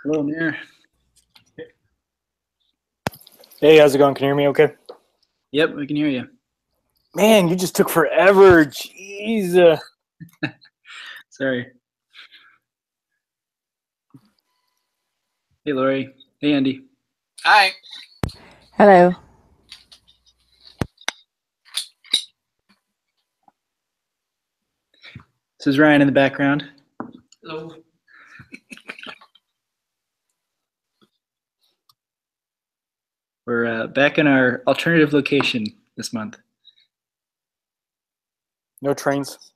Hello, Amir. Hey, how's it going? Can you hear me okay? Yep, we can hear you. Man, you just took forever. Jeez. Sorry. Hey, Lori. Hey, Andy. Hi. Hello. This is Ryan in the background. Hello. We're back in our alternative location this month. No trains?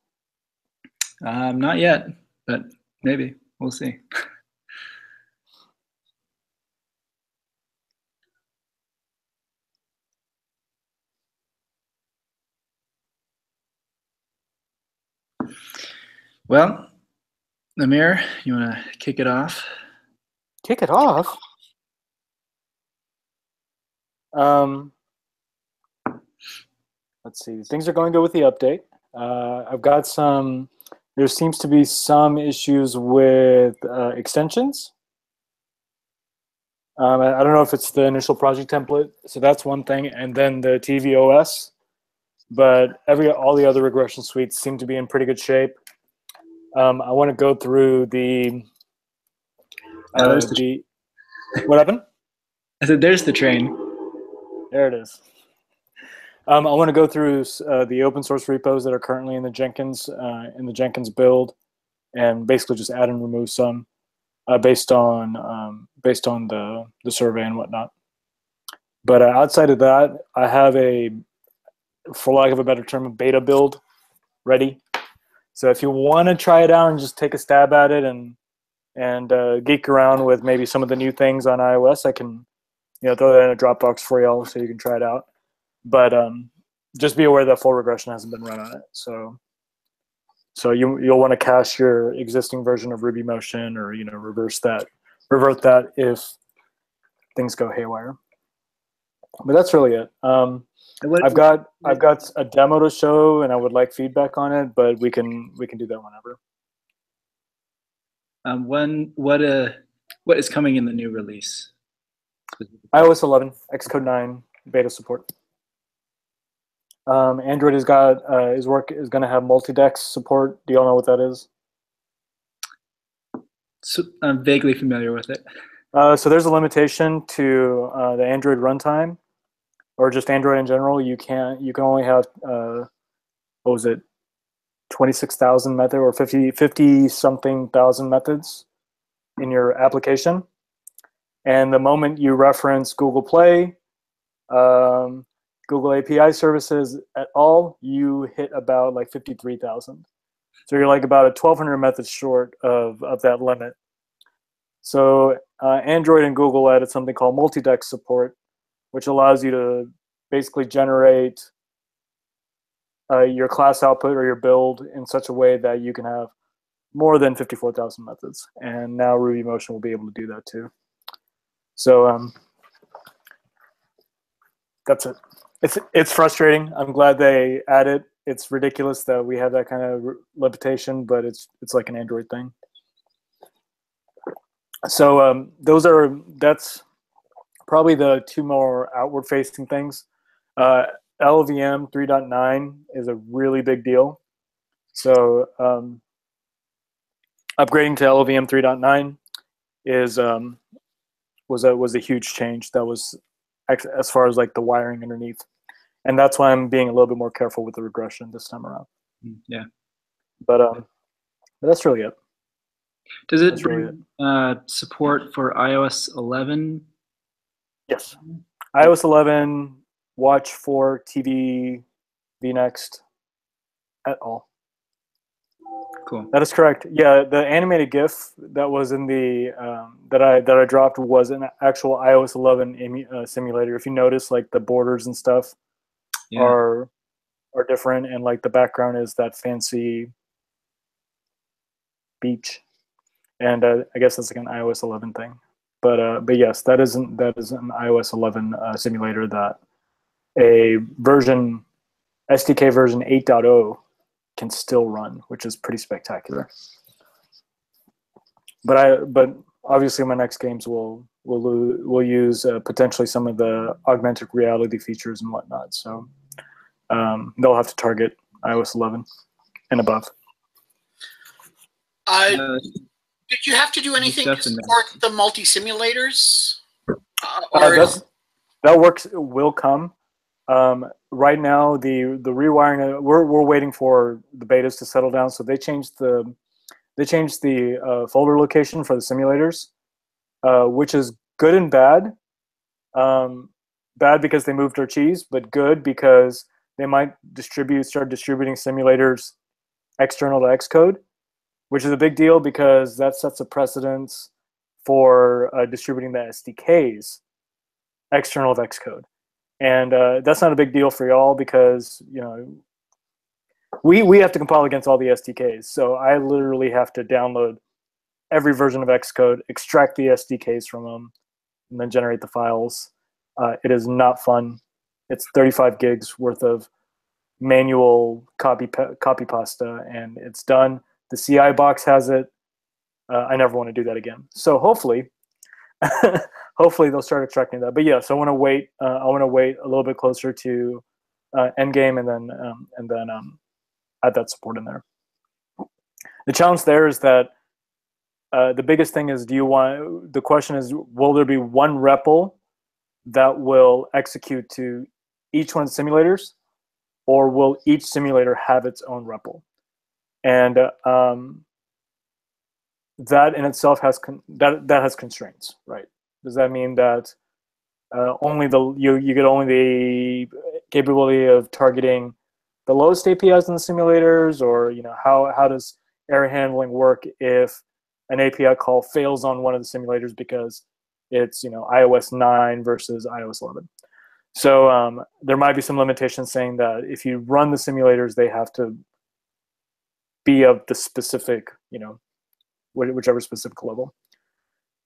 Not yet, but maybe. We'll see. Well, Amir, you want to kick it off? Kick it off? Let's see. Things are going good with the update. I've got some. There seems to be some issues with extensions. I don't know if it's the initial project template, so that's one thing, and then the tvOS. But all the other regression suites seem to be in pretty good shape. I want to go through the. What happened? I said, "There's the train." There it is. I want to go through the open source repos that are currently in the Jenkins build, and basically just add and remove some based on the survey and whatnot. But outside of that, I have for lack of a better term, a beta build ready. So if you want to try it out and just take a stab at it and geek around with maybe some of the new things on iOS, I can throw that in a Dropbox for y'all so you can try it out. But just be aware that full regression hasn't been run on it. So you'll want to cache your existing version of RubyMotion, or revert that if things go haywire. But that's really it. I've got a demo to show, and I would like feedback on it, but we can do that whenever. What is coming in the new release? iOS 11, Xcode 9 beta support. Android has got is going to have multi-dex support. Do y'all know what that is? So, I'm vaguely familiar with it. So there's a limitation to the Android runtime, or just Android in general. You can only have 26,000 method or 50 something thousand methods in your application. And the moment you reference Google Play, Google API services at all, you hit about like 53,000. So you're like about 1,200 methods short of that limit. So Android and Google added something called multi-dex support, which allows you to basically generate your class output or your build in such a way that you can have more than 54,000 methods. And now RubyMotion will be able to do that too. So that's it. It's frustrating. I'm glad they added. It's ridiculous that we have that kind of limitation, but it's like an Android thing. So that's probably the two more outward-facing things. LLVM 3.9 is a really big deal. So upgrading to LLVM 3.9 was a huge change. That was as far as like the wiring underneath, and that's why I'm being a little bit more careful with the regression this time around. Yeah, but that's really it. Does it bring support for iOS 11? Yes, iOS 11, Watch 4, TV, vNext, at all. Cool. That is correct. Yeah, the animated GIF that was in the that I dropped was an actual iOS 11 simulator. If you notice, like the borders and stuff are different, and like the background is that fancy beach, and I guess that's like an iOS 11 thing. But yes, that is an iOS 11 simulator that a version, SDK version 8.0 can still run, which is pretty spectacular. But obviously my next games will use potentially some of the augmented reality features and whatnot. So they'll have to target iOS 11 and above. Did you have to do anything to support the multi-simulators? That works will come. Right now, the rewiring, we're waiting for the betas to settle down. So they changed the folder location for the simulators, which is good and bad. Bad because they moved our cheese, but good because they might start distributing simulators external to Xcode, which is a big deal because that sets a precedence for distributing the SDKs external to Xcode. And that's not a big deal for y'all because we have to compile against all the SDKs. So I literally have to download every version of Xcode, extract the SDKs from them, and then generate the files. It is not fun. It's 35 gigs worth of manual copy pasta, and it's done. The CI box has it. I never want to do that again. So hopefully, hopefully they'll start extracting that. But yeah, so I want to wait. I want to wait a little bit closer to endgame, and then add that support in there. The challenge there is that the biggest thing is, the question is, will there be one REPL that will execute to each one of the simulators, or will each simulator have its own REPL? And that in itself has that has constraints, right? Does that mean that you get only the capability of targeting the lowest APIs in the simulators, or how does error handling work if an API call fails on one of the simulators because it's iOS 9 versus iOS 11? So there might be some limitations saying that if you run the simulators, they have to be of the specific, whichever specific level.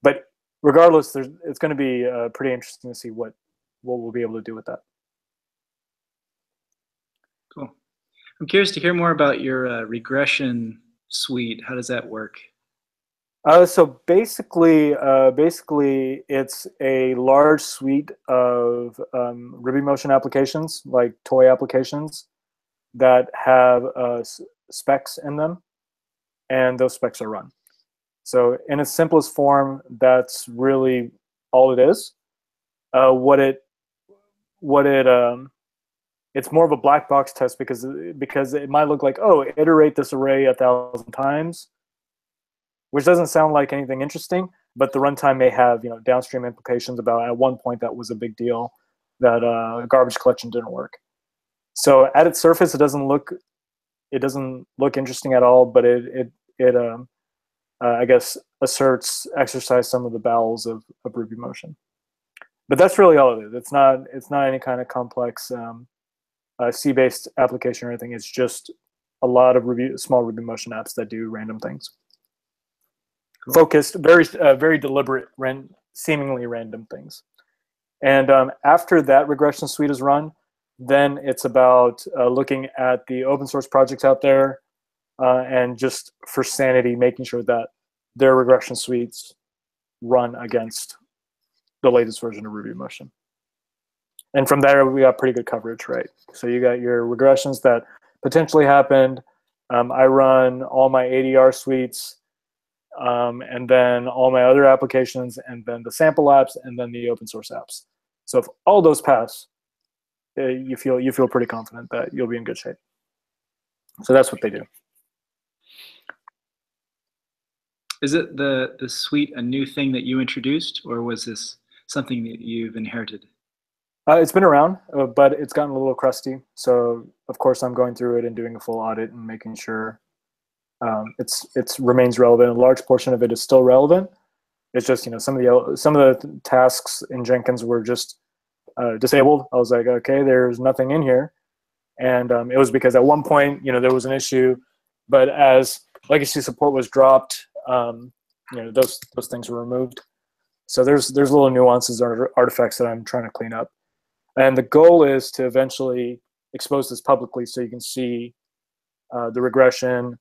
But regardless, it's going to be pretty interesting to see what we'll be able to do with that. Cool. I'm curious to hear more about your regression suite. How does that work? So basically, it's a large suite of RubyMotion applications, like toy applications, that have specs in them, and those specs are run. So in its simplest form, that's really all it is. It's more of a black box test because it might look like, oh, iterate this array 1,000 times, which doesn't sound like anything interesting, but the runtime may have downstream implications about, at one point that was a big deal, that garbage collection didn't work. So at its surface, it doesn't look interesting at all, but it I guess exercise some of the bowels of RubyMotion. But that's really all it is. It's not any kind of complex C-based application or anything. It's just a lot of small RubyMotion apps that do random things. Cool. Focused, very deliberate, seemingly random things. And after that regression suite is run, then it's about looking at the open source projects out there and just for sanity, making sure that their regression suites run against the latest version of RubyMotion. And from there, we got pretty good coverage, right? So you got your regressions that potentially happened. I run all my ADR suites, and then all my other applications, and then the sample apps, and then the open source apps. So if all those pass, you feel pretty confident that you'll be in good shape. So that's what they do. Is it the suite a new thing that you introduced, or was this something that you've inherited? It's been around, but it's gotten a little crusty. So of course I'm going through it and doing a full audit and making sure it remains relevant. A large portion of it is still relevant. It's just some of the tasks in Jenkins were just disabled. I was like, okay, there's nothing in here, and it was because at one point there was an issue, but as legacy support was dropped, those things were removed. So there's little nuances or artifacts that I'm trying to clean up. And the goal is to eventually expose this publicly so you can see the regression.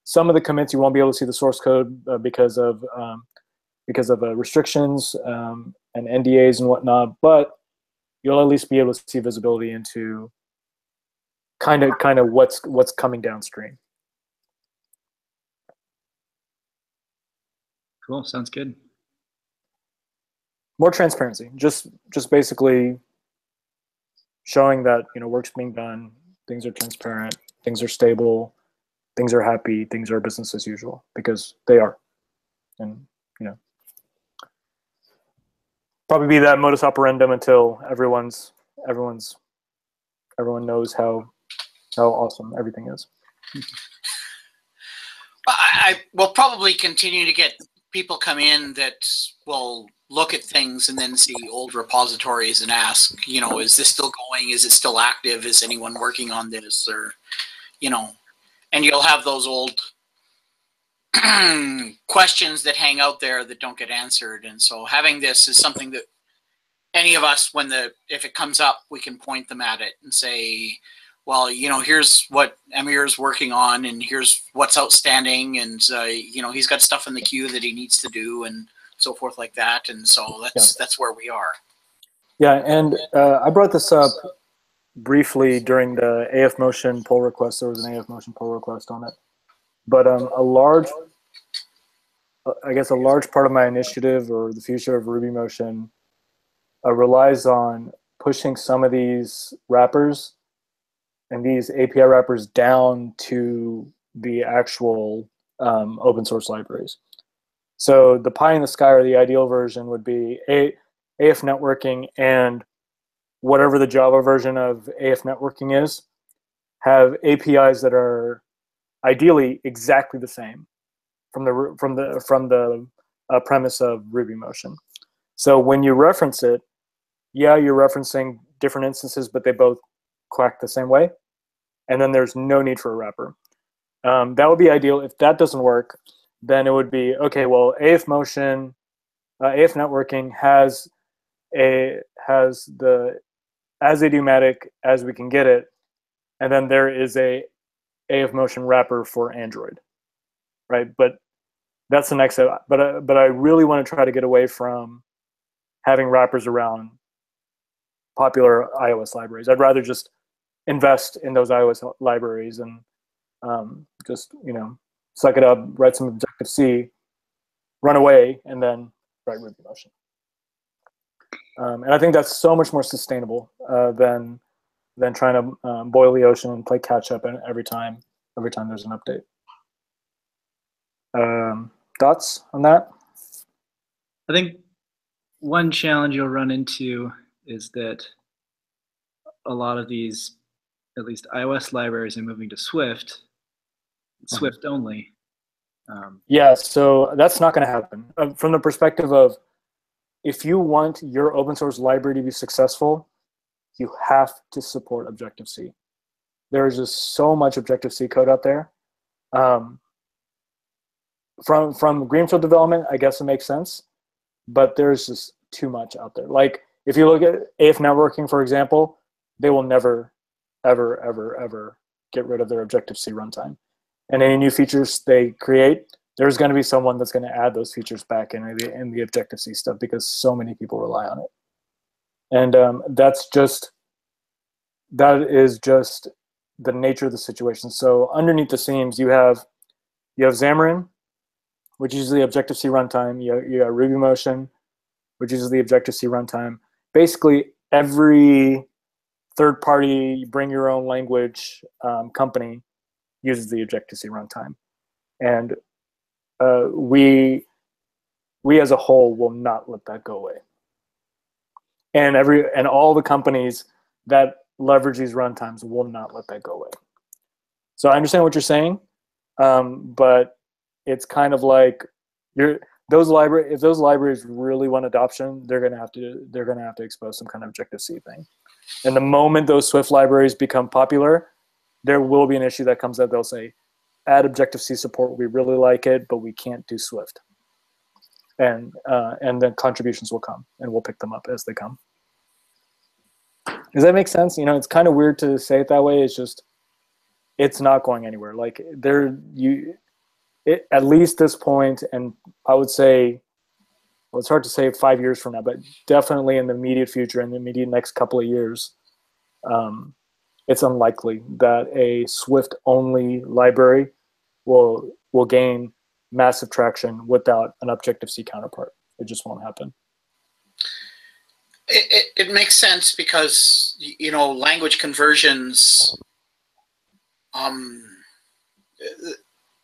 Some of the commits you won't be able to see the source code because of restrictions and NDAs and whatnot, but you'll at least be able to see visibility into kind of what's coming downstream. Cool. Sounds good. More transparency. Just basically showing that work's being done, things are transparent, things are stable, things are happy, things are business as usual, because they are. And probably be that modus operandum until everyone knows how awesome everything is. I will probably continue to get people come in that will look at things and then see old repositories and ask, is this still going? Is it still active? Is anyone working on this? Or, and you'll have those old questions that hang out there that don't get answered. And so having this is something that any of us, if it comes up, we can point them at it and say, well, here's what Amir's working on, and here's what's outstanding, and he's got stuff in the queue that he needs to do, and so forth like that. And so that's where we are. Yeah, and I brought this up briefly during the AF-Motion pull request. There was an AF-Motion pull request on it, but a large part of my initiative or the future of RubyMotion relies on pushing some of these wrappers and these API wrappers down to the actual open source libraries. So the pie in the sky, or the ideal version, would be AF networking and whatever the Java version of AF networking is, have APIs that are ideally exactly the same from the premise of RubyMotion. So when you reference it, yeah, you're referencing different instances, but they both quack the same way, and then there's no need for a wrapper. That would be ideal. If that doesn't work, then it would be, okay, well, AF networking has the as idiomatic as we can get it, and then there is a AF Motion wrapper for Android, right? But that's the next step. But I really want to try to get away from having wrappers around popular iOS libraries. I'd rather just invest in those iOS libraries and just suck it up, write some Objective-C, run away, and then write RubyMotion. And I think that's so much more sustainable than trying to boil the ocean and play catch up every time there's an update. Thoughts on that? I think one challenge you'll run into is that a lot of these, at least iOS libraries, are moving to Swift, Swift only. Yeah, so that's not going to happen. From the perspective of, if you want your open source library to be successful, you have to support Objective-C. There is just so much Objective-C code out there. From greenfield development, I guess it makes sense, but there's just too much out there. Like, if you look at AF networking, for example, they will never, ever, ever, ever get rid of their Objective-C runtime. And any new features they create, there's going to be someone that's going to add those features back in the Objective-C stuff, because so many people rely on it. And that is just the nature of the situation. So underneath the scenes, you have Xamarin, which uses the Objective-C runtime. You have RubyMotion, which uses the Objective-C runtime. Basically, every third-party bring your own language company uses the Objective-C runtime. And we as a whole will not let that go away. And all the companies that leverage these runtimes will not let that go away. So I understand what you're saying, but it's kind of like if those libraries really want adoption, they're gonna have to expose some kind of Objective-C thing. And the moment those Swift libraries become popular, there will be an issue that comes up. They'll say, add Objective-C support. We really like it, but we can't do Swift. And then contributions will come, and we'll pick them up as they come. Does that make sense? You know, it's kind of weird to say it that way. It's just, it's not going anywhere. Like at least this point, and I would say, well, it's hard to say 5 years from now, but definitely in the immediate future, in the immediate next couple of years, it's unlikely that a Swift-only library will gain massive traction without an Objective-C counterpart. It just won't happen. It makes sense because, you know, language conversions,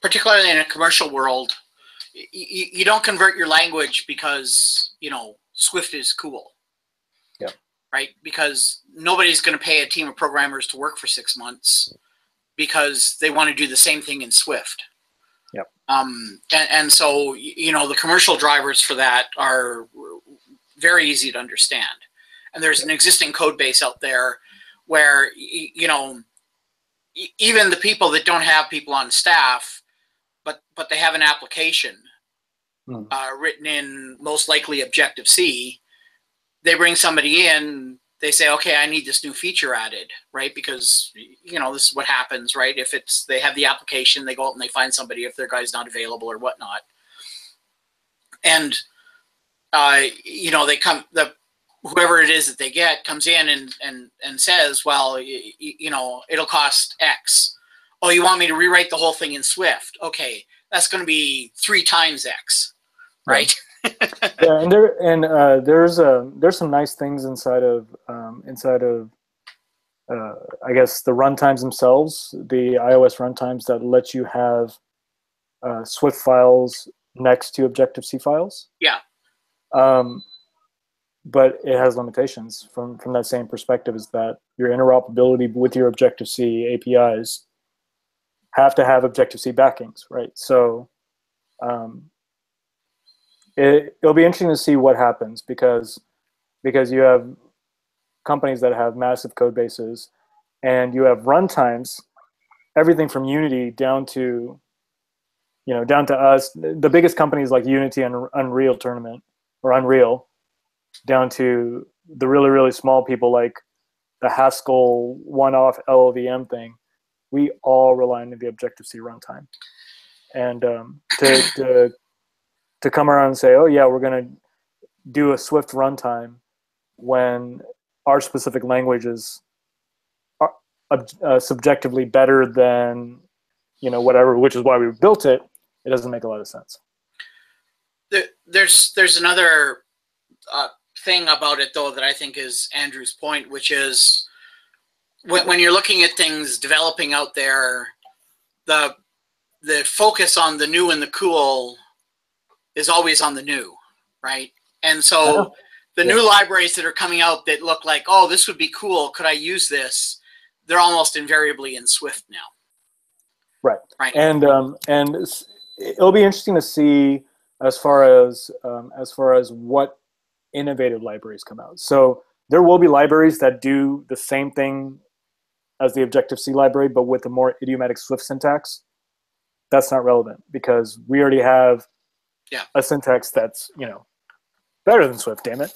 particularly in a commercial world, you don't convert your language because, you know, Swift is cool. Yeah. Right? Because nobody's going to pay a team of programmers to work for 6 months because they want to do the same thing in Swift. Yep. And so, you know, the commercial drivers for that are very easy to understand. And there's an existing code base out there where, you know, even the people that don't have people on staff, but they have an application written in most likely Objective-C, they bring somebody in, they say, okay, I need this new feature added, right? Because, you know, this is what happens, right? If they have the application, they go out and they find somebody if their guy's not available or whatnot. And, you know, whoever it is that they get comes in and says, well, you know, it'll cost X. Oh, you want me to rewrite the whole thing in Swift? Okay, that's going to be 3 times X, right? Yeah, and there's some nice things inside of I guess the runtimes themselves, the iOS runtimes that let you have Swift files next to Objective-C files. Yeah. But it has limitations from that same perspective, is that your interoperability with your Objective-C APIs have to have Objective-C backings, right? So it'll be interesting to see what happens because you have companies that have massive code bases, and you have runtimes, everything from Unity down to us. The biggest companies like Unity and Unreal Tournament or Unreal, down to the really, really small people like the Haskell one-off LLVM thing. We all rely on the Objective-C runtime. And to come around and say, oh yeah, we're going to do a Swift runtime when our specific language is subjectively better than, you know, whatever, which is why we built it, it doesn't make a lot of sense. There's another thing about it, though, that I think is Andrew's point, which is when you're looking at things developing out there, the focus on the new and the cool is always on the new, right? And so the new libraries that are coming out that look like, oh, this would be cool, could I use this? They're almost invariably in Swift now. Right. Right. And it'll be interesting to see as far as what innovative libraries come out. So there will be libraries that do the same thing as the Objective-C library, but with a more idiomatic Swift syntax. That's not relevant because we already have a syntax that's, you know, better than Swift, damn it.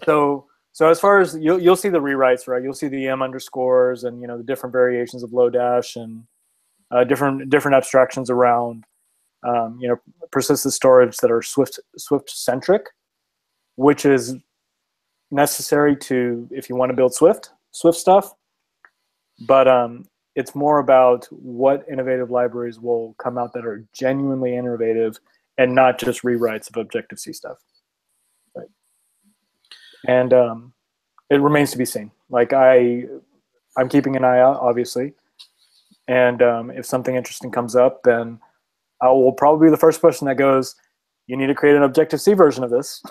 So as far as you'll see the rewrites, right? You'll see the EM underscores and, you know, the different variations of Lodash and different abstractions around, you know, persistent storage that are Swift centric, which is necessary if you want to build Swift stuff. But it's more about what innovative libraries will come out that are genuinely innovative and not just rewrites of Objective-C stuff. Right. And it remains to be seen. Like I'm keeping an eye out, obviously. And if something interesting comes up, then I will probably be the first person that goes, you need to create an Objective-C version of this.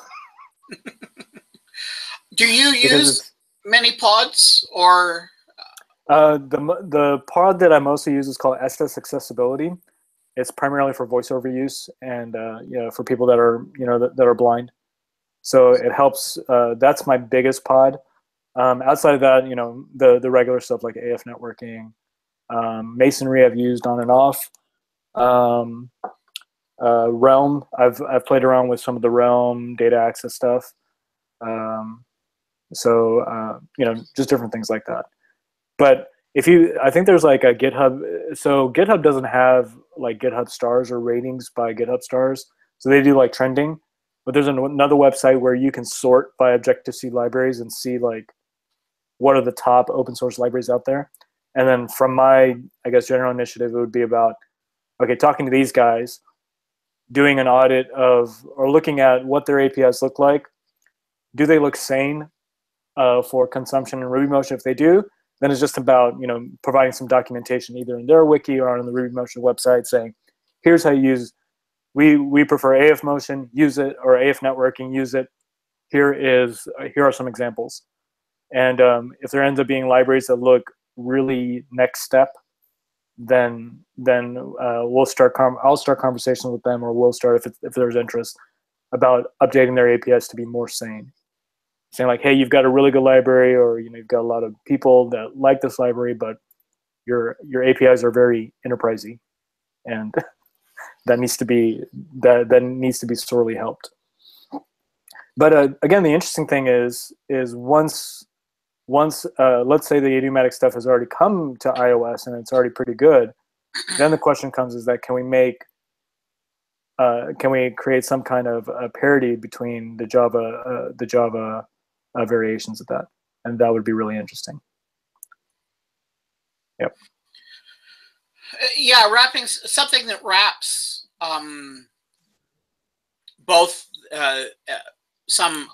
Do you use many pods or? The pod that I mostly use is called SS Accessibility. It's primarily for voiceover use and you know, for people that are, you know, that are blind. So it helps. That's my biggest pod. Outside of that, you know, the regular stuff like AF networking, Masonry I've used on and off. Realm, I've played around with some of the Realm data access stuff. Just different things like that. But I think there's like a GitHub. So GitHub doesn't have like GitHub stars or ratings by GitHub stars. So they do like trending. But there's another website where you can sort by Objective-C libraries and see like what are the top open source libraries out there. And then from my, I guess, general initiative, it would be about, okay, talking to these guys, doing an audit of, or looking at what their APIs look like. Do they look sane for consumption in RubyMotion? If they do, then it's just about, providing some documentation either in their wiki or on the RubyMotion website saying, here's how you use, we prefer AF Motion, use it, or AF networking, use it. Here are some examples. And if there ends up being libraries that look really next step, then I'll start conversations with them, or we'll start if there's interest about updating their APIs to be more sane. Saying like, hey, you've got a really good library, or you've got a lot of people that like this library, but your APIs are very enterprisey, and that needs to be sorely helped. But again, the interesting thing is once let's say the idiomatic stuff has already come to iOS and it's already pretty good, then the question comes is that can we create some kind of parity between the Java variations of that, and that would be really interesting. Yep. Yeah, wrapping something that wraps both some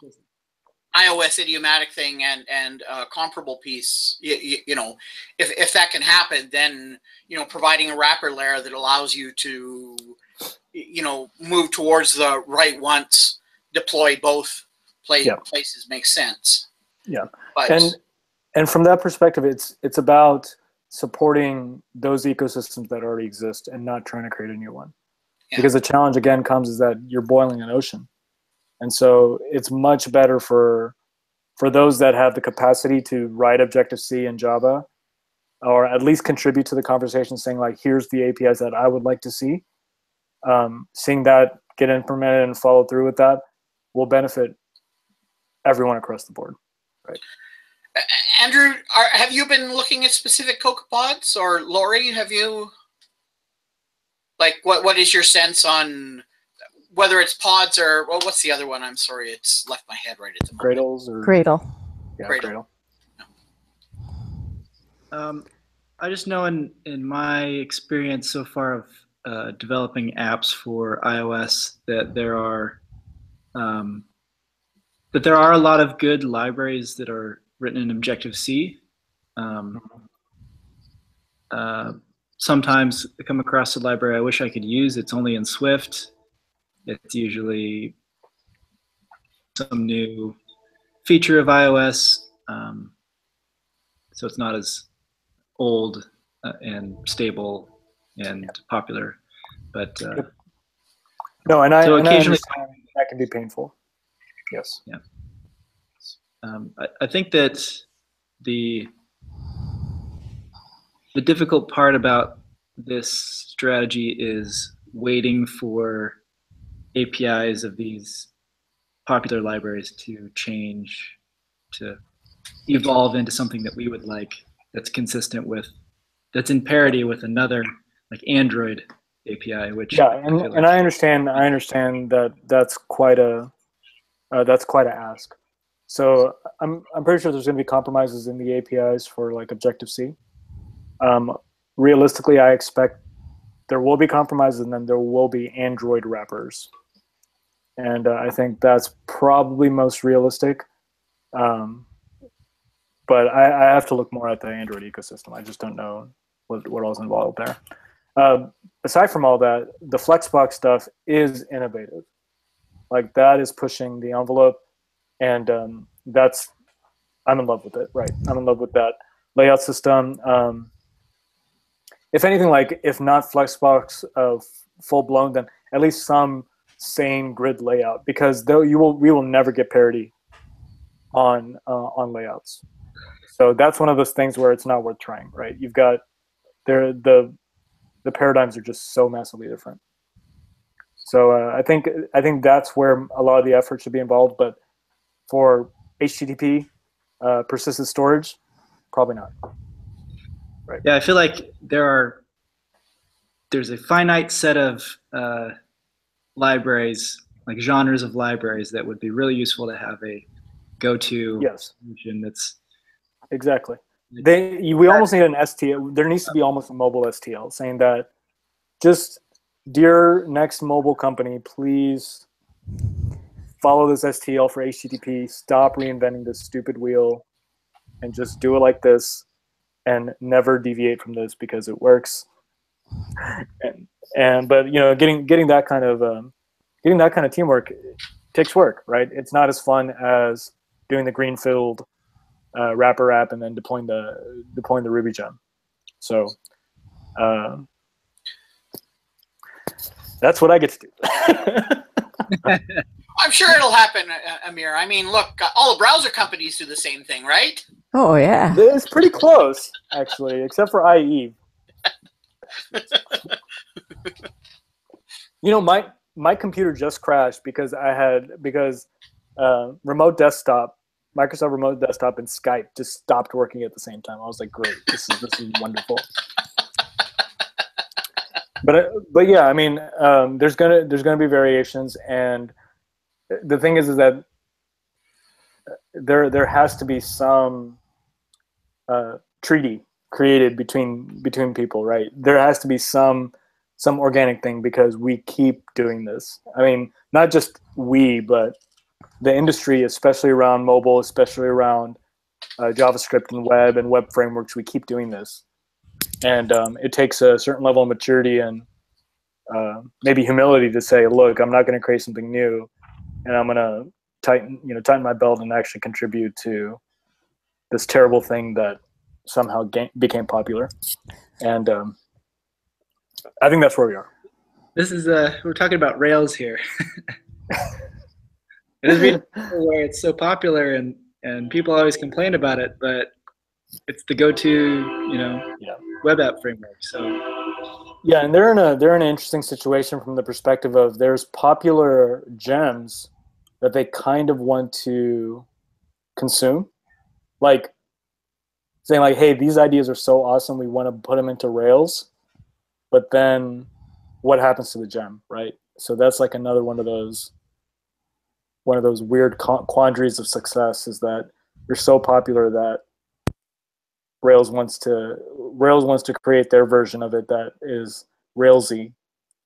iOS idiomatic thing and comparable piece. If that can happen, then providing a wrapper layer that allows you to move towards the right once, deploy both places makes sense. Yeah, but, and from that perspective, it's about supporting those ecosystems that already exist and not trying to create a new one. Yeah. Because the challenge again comes is that you're boiling an ocean, and so it's much better for those that have the capacity to write Objective-C in Java, or at least contribute to the conversation, saying like, here's the APIs that I would like to see. Seeing that get implemented and follow through with that will benefit everyone across the board, right? Andrew, have you been looking at specific CocoaPods, or Lori, have you? Like, what is your sense on whether it's pods or what's the other one? I'm sorry, it's left my head right at the moment. Gradles or Gradle. Yeah, Gradle. I just know in my experience so far of developing apps for iOS that there are a lot of good libraries that are written in Objective-C. Sometimes I come across a library I wish I could use. It's only in Swift. It's usually some new feature of iOS, so it's not as old and stable and popular. But no, and I occasionally that can be painful. Yes. Yeah. I think that the difficult part about this strategy is waiting for APIs of these popular libraries to change, to evolve into something that we would like, that's consistent with, that's in parity with another like Android API, which I understand that that's quite a ask. So I'm pretty sure there's going to be compromises in the APIs for like Objective-C. Realistically, I expect there will be compromises, and then there will be Android wrappers, and I think that's probably most realistic. But I have to look more at the Android ecosystem. I just don't know what all's involved there. Aside from all that, the Flexbox stuff is innovative. Like, that is pushing the envelope, and I'm in love with it. Right, I'm in love with that layout system. If anything, like, if not Flexbox full blown, then at least some sane grid layout, because we will never get parity on layouts. So that's one of those things where it's not worth trying, right? You've got the paradigms are just so massively different. So I think that's where a lot of the effort should be involved. But For HTTP persistent storage, probably not. Right. Yeah, I feel like there's a finite set of libraries, like genres of libraries, that would be really useful to have a go-to solution that's exactly. We almost need an STL. There needs to be almost a mobile STL saying that, just dear next mobile company, please follow this STL for HTTP. Stop reinventing this stupid wheel, and just do it like this, and never deviate from this because it works. But getting that kind of teamwork takes work, right? It's not as fun as doing the greenfield wrapper app and then deploying the Ruby gem. So that's what I get to do. I'm sure it'll happen, Amir. I mean, look, all the browser companies do the same thing, right? Oh yeah, it's pretty close actually, except for IE. My computer just crashed because remote desktop, Microsoft Remote Desktop, and Skype just stopped working at the same time. I was like, great, this is wonderful. But yeah, I mean, there's gonna be variations, and the thing is that there has to be some treaty created between people, right? There has to be some organic thing, because we keep doing this. I mean, not just we, but the industry, especially around mobile, especially around JavaScript and web frameworks, we keep doing this. And it takes a certain level of maturity and maybe humility to say, look, I'm not going to create something new, and I'm going to tighten my belt and actually contribute to this terrible thing that somehow became popular. And I think that's where we are. This is we're talking about Rails here. It is really where it's so popular and people always complain about it, but it's the go-to web app framework. So yeah, and they're in an interesting situation from the perspective of there's popular gems that they kind of want to consume, like saying like, hey, these ideas are so awesome, we want to put them into Rails, but then what happens to the gem, right? So that's like another one of those weird quandaries of success, is that they're so popular that Rails wants to create their version of it that is Railsy,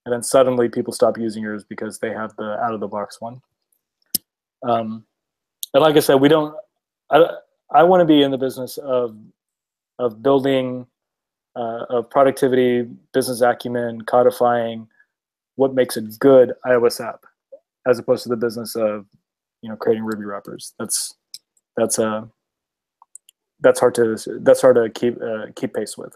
and then suddenly people stop using yours because they have the out of the box one. And like I said, I want to be in the business of building of productivity, business acumen, codifying what makes a good iOS app, as opposed to the business of creating Ruby wrappers. That's hard to keep pace with.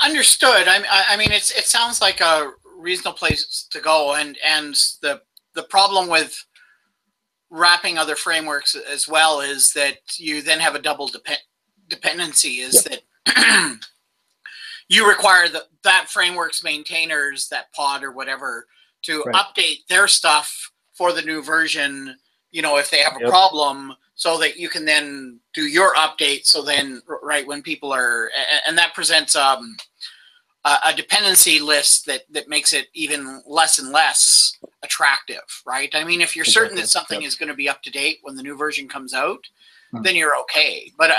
Understood. I mean, it sounds like a reasonable place to go, and the problem with wrapping other frameworks as well is that you then have a double dependency. Is Yep. that you require that framework's maintainers, that pod or whatever, to Right. update their stuff for the new version, if they have a Yep. problem, so that you can then do your update. So then, right, when people are, and that presents a dependency list that makes it even less and less attractive, right? I mean, if you're certain that something Yep. is going to be up to date when the new version comes out, Hmm. then you're okay. But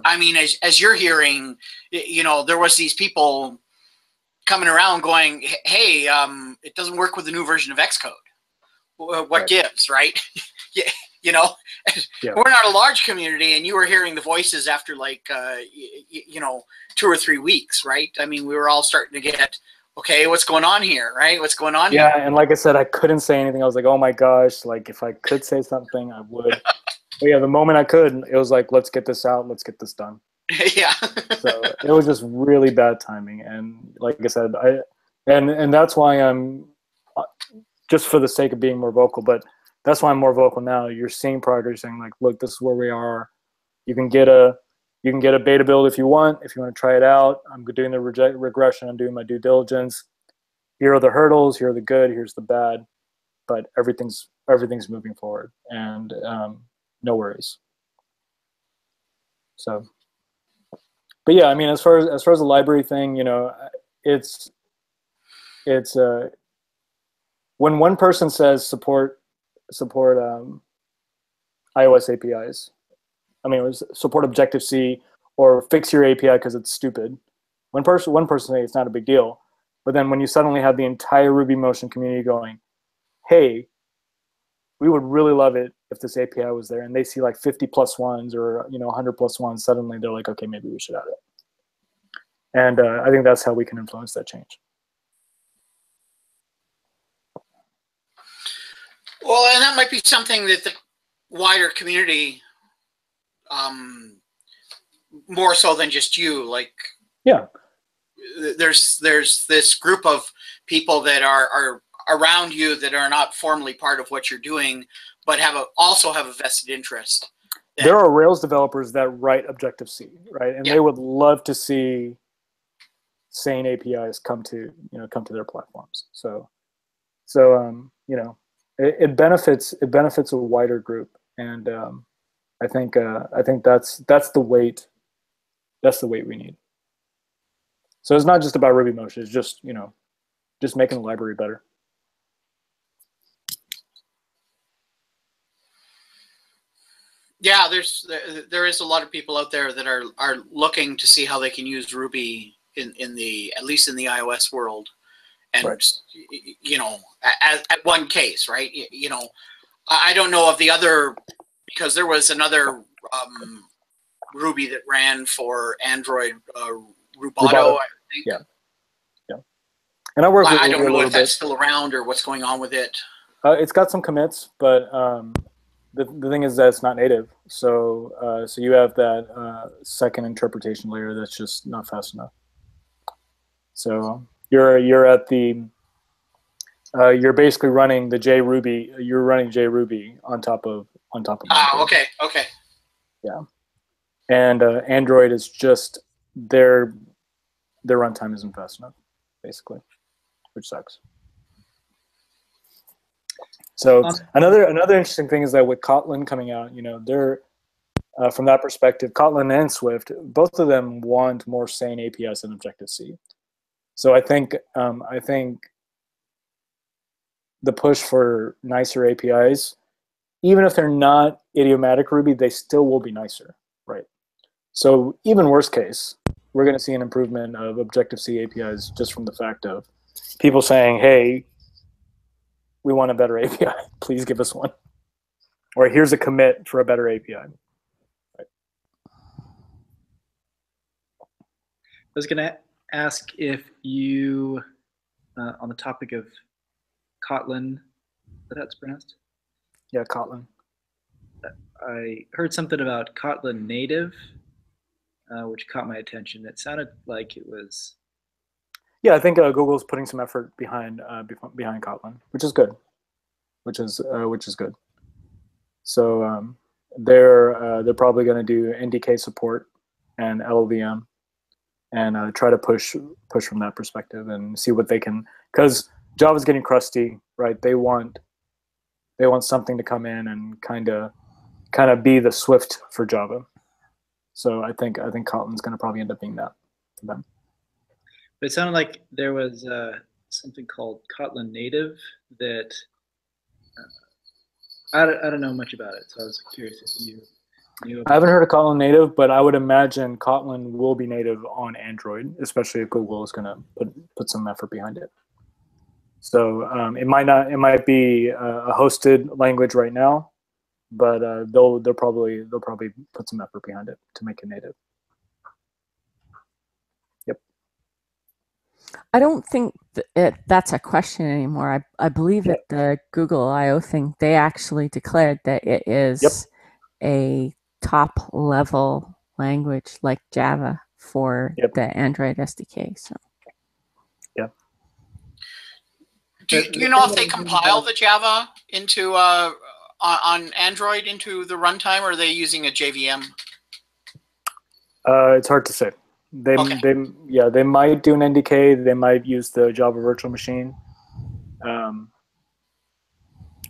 I mean, as you're hearing, there was these people coming around going, hey, it doesn't work with the new version of Xcode. What Right. gives, right? Yeah. Yeah. We're not a large community, and you were hearing the voices after like 2 or 3 weeks, right? I mean, we were all starting to get, okay, what's going on here, right? What's going on Yeah, here? and like I said, I couldn't say anything. I was like, oh my gosh, like if I could say something, I would. But yeah, the moment I could, it was like, let's get this out, let's get this done. Yeah. So it was just really bad timing, and like I said, and that's why I'm, just for the sake of being more vocal, but that's why I'm more vocal now. You're seeing progress, saying like, look, this is where we are. You can get a You can get a beta build if you want to try it out. I'm doing the regression. I'm doing my due diligence. Here are the hurdles. Here are the good. Here's the bad. But everything's moving forward, and no worries. So, but yeah, I mean, as far as the library thing, you know, it's when one person says support iOS APIs, I mean, it was support Objective-C or fix your API because it's stupid. One person saying it's not a big deal, but then when you suddenly have the entire RubyMotion community going, hey, we would really love it if this API was there, and they see like 50 plus ones or 100 plus ones, suddenly they're like, okay, maybe we should add it. And I think that's how we can influence that change. Well, and that might be something that the wider community, more so than just you, like, yeah, there's this group of people that are around you that are not formally part of what you're doing, but also have a vested interest. There are Rails developers that write Objective-C, right? And they would love to see sane APIs come to their platforms. So you know, it benefits a wider group, and I think that's the weight we need. So it's not just about RubyMotion. It's just just making the library better. Yeah, there is a lot of people out there that are looking to see how they can use Ruby in the, at least in the iOS world, and right. At one case, right? I don't know of the other, because there was another Ruby that ran for Android, Rubato, I think. Yeah. And I work with I don't know if that's still around or what's going on with it. It's got some commits, but the thing is that it's not native. So so you have that second interpretation layer that's just not fast enough. So you're at the you're basically running the JRuby. You're running JRuby on top of. Okay. Yeah, and Android is just their runtime isn't fast enough, basically, which sucks. So another interesting thing is that with Kotlin coming out, they're from that perspective, Kotlin and Swift, both of them want more sane APIs than Objective-C. So I think the push for nicer APIs, even if they're not idiomatic Ruby, they still will be nicer, right? So even worst case, we're going to see an improvement of Objective-C APIs just from the fact of people saying, hey, we want a better API. Please give us one. Or here's a commit for a better API. Right. I was going to ask if you, on the topic of Kotlin, that's pronounced? Yeah, Kotlin. I heard something about Kotlin native, which caught my attention. It sounded like it was. Yeah, I think Google's putting some effort behind Kotlin, which is good. Which is good. So they're probably going to do NDK support and LLVM, and try to push from that perspective and see what they can, because Java's getting crusty, right? They want something to come in and kind of be the Swift for Java. So I think Kotlin's going to probably end up being that for them. But it sounded like there was something called Kotlin native that I don't know much about it, so I was curious if you knew about it. I haven't heard of Kotlin native, but I would imagine Kotlin will be native on Android, especially if Google is going to put some effort behind it. So it might be a hosted language right now, but they'll probably put some effort behind it to make it native. Yep. I don't think that's a question anymore. I believe at the Google I/O thing, they actually declared that it is a top-level language like Java for the Android SDK. So. Yeah. Do you know if they compile the Java into on Android into the runtime, or are they using a JVM? It's hard to say. They might do an NDK. They might use the Java virtual machine.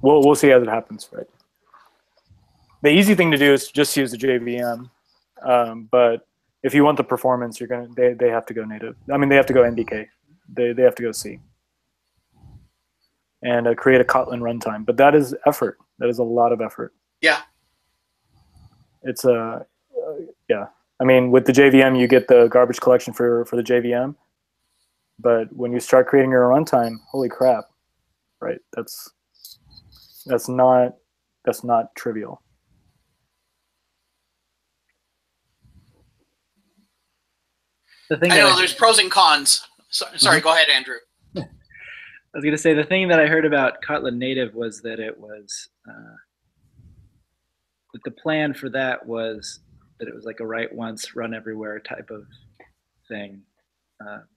We'll see as it happens, right? The easy thing to do is just use the JVM, but if you want the performance, they have to go native. I mean, they have to go NDK. They have to go C and create a Kotlin runtime. But that is effort. That is a lot of effort. Yeah. It's yeah. I mean, with the JVM, you get the garbage collection for the JVM, but when you start creating your runtime, holy crap, right? That's not trivial. The thing I know there's pros and cons. Sorry, go ahead, Andrew. I was going to say the thing that I heard about Kotlin native was that it was that the plan for that was that it was like a write once, run everywhere type of thing,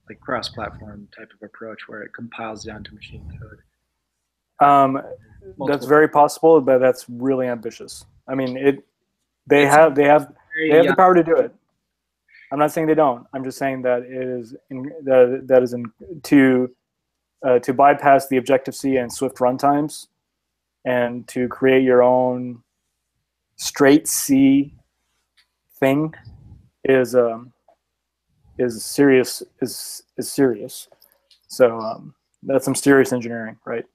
like cross-platform type of approach where it compiles down to machine code. That's very possible, but that's really ambitious. I mean, they have the power to do it. I'm not saying they don't. I'm just saying that to bypass the Objective-C and Swift runtimes and to create your own straight C thing is serious. So that's some serious engineering, right?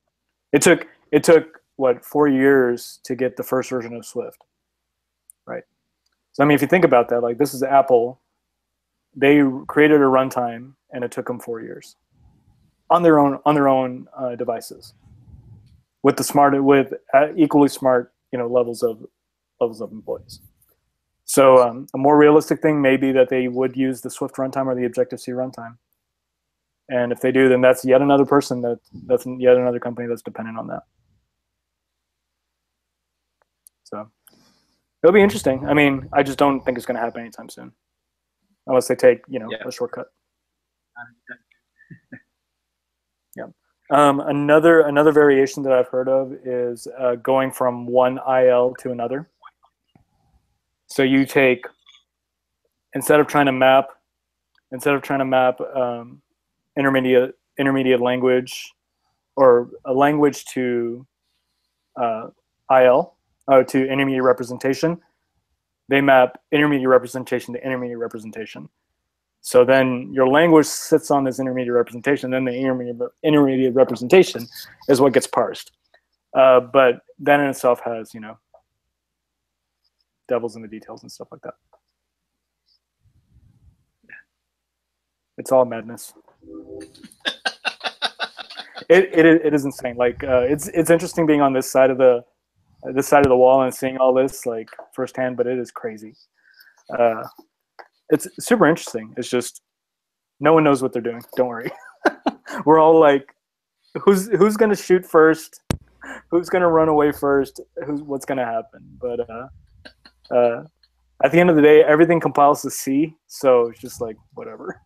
It took what, 4 years to get the first version of Swift, right? So I mean, if you think about that, like this is Apple. They created a runtime, and it took them 4 years on their own devices with equally smart levels of employees. So a more realistic thing may be that they would use the Swift runtime or the Objective-C runtime, and if they do, then that's yet another person that's yet another company that's dependent on that. So it'll be interesting. I mean, I just don't think it's going to happen anytime soon. Unless they take, a shortcut. Yeah. Another variation that I've heard of is going from one IL to another. So you take, instead of trying to map intermediate language or a language to IL to intermediate representation, they map intermediate representation to intermediate representation. So then your language sits on this intermediate representation, then the intermediate representation is what gets parsed. But that in itself has, devils in the details and stuff like that. It's all madness. It is insane. Like it's interesting being on this side of the wall and seeing all this like firsthand, but it is crazy. It's super interesting. It's just no one knows what they're doing. Don't worry. We're all like, who's gonna shoot first? Who's gonna run away first? What's gonna happen? But at the end of the day, everything compiles to C, so it's just like whatever.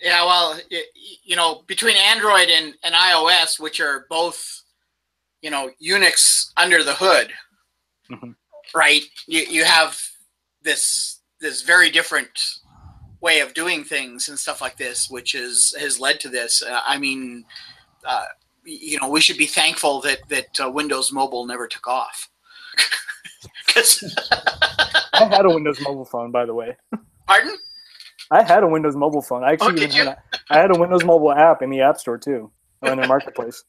Yeah, well, between Android and iOS, which are both, Unix under the hood, right? You have this very different way of doing things and stuff like this, which has led to this. I mean, we should be thankful that Windows Mobile never took off. I had a Windows Mobile phone, by the way. Pardon? I had a Windows Mobile phone. I actually I had a Windows Mobile app in the App Store too, in their marketplace.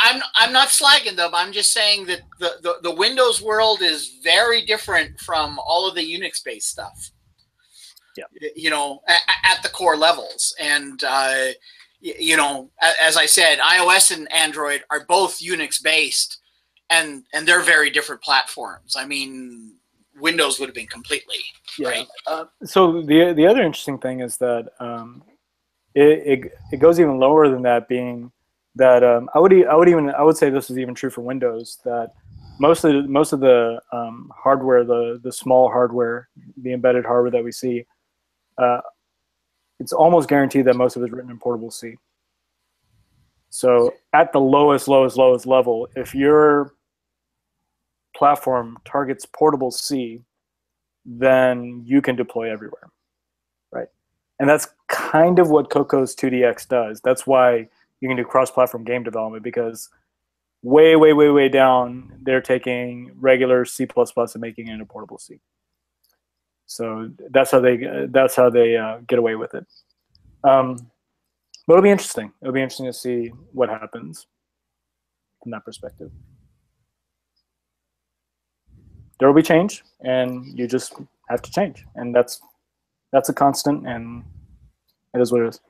I'm not slagging them. I'm just saying that the Windows world is very different from all of the Unix-based stuff. Yeah. At the core levels, and as I said, iOS and Android are both Unix-based, and they're very different platforms. I mean, Windows would have been completely right. So the other interesting thing is that it goes even lower than that, being that I would say this is even true for Windows, that most of the hardware, the small hardware, the embedded hardware that we see, it's almost guaranteed that most of it is written in portable C. So at the lowest level, if you're cross-platform targets portable C, then you can deploy everywhere, right? And that's kind of what Coco's 2DX does. That's why you can do cross-platform game development, because way, way, way, way down, they're taking regular C++ and making it into portable C. So that's how they get away with it. But it'll be interesting. It'll be interesting to see what happens from that perspective. There will be change, and you just have to change, and that's a constant, and it is what it is.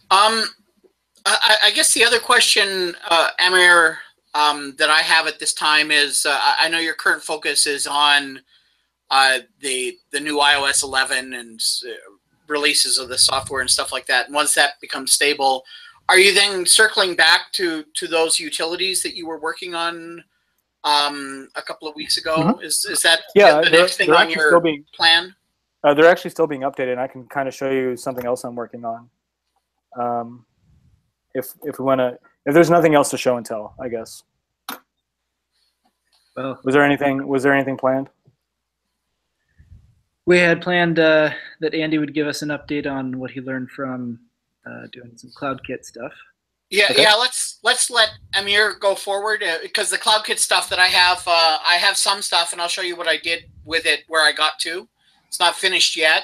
I guess the other question, Amir, that I have at this time is, I know your current focus is on the new iOS 11 and releases of the software and stuff like that. And once that becomes stable, are you then circling back to those utilities that you were working on a couple of weeks ago? Mm-hmm. Is that the next thing on your plan? They're actually still being updated, and I can kind of show you something else I'm working on. If we want to, if there's nothing else to show and tell, I guess. Well, was there anything planned? We had planned that Andy would give us an update on what he learned from doing some CloudKit stuff. Yeah, okay. Yeah. Let's let Amir go forward, because the CloudKit stuff that I have some stuff, and I'll show you what I did with it, where I got to. It's not finished yet,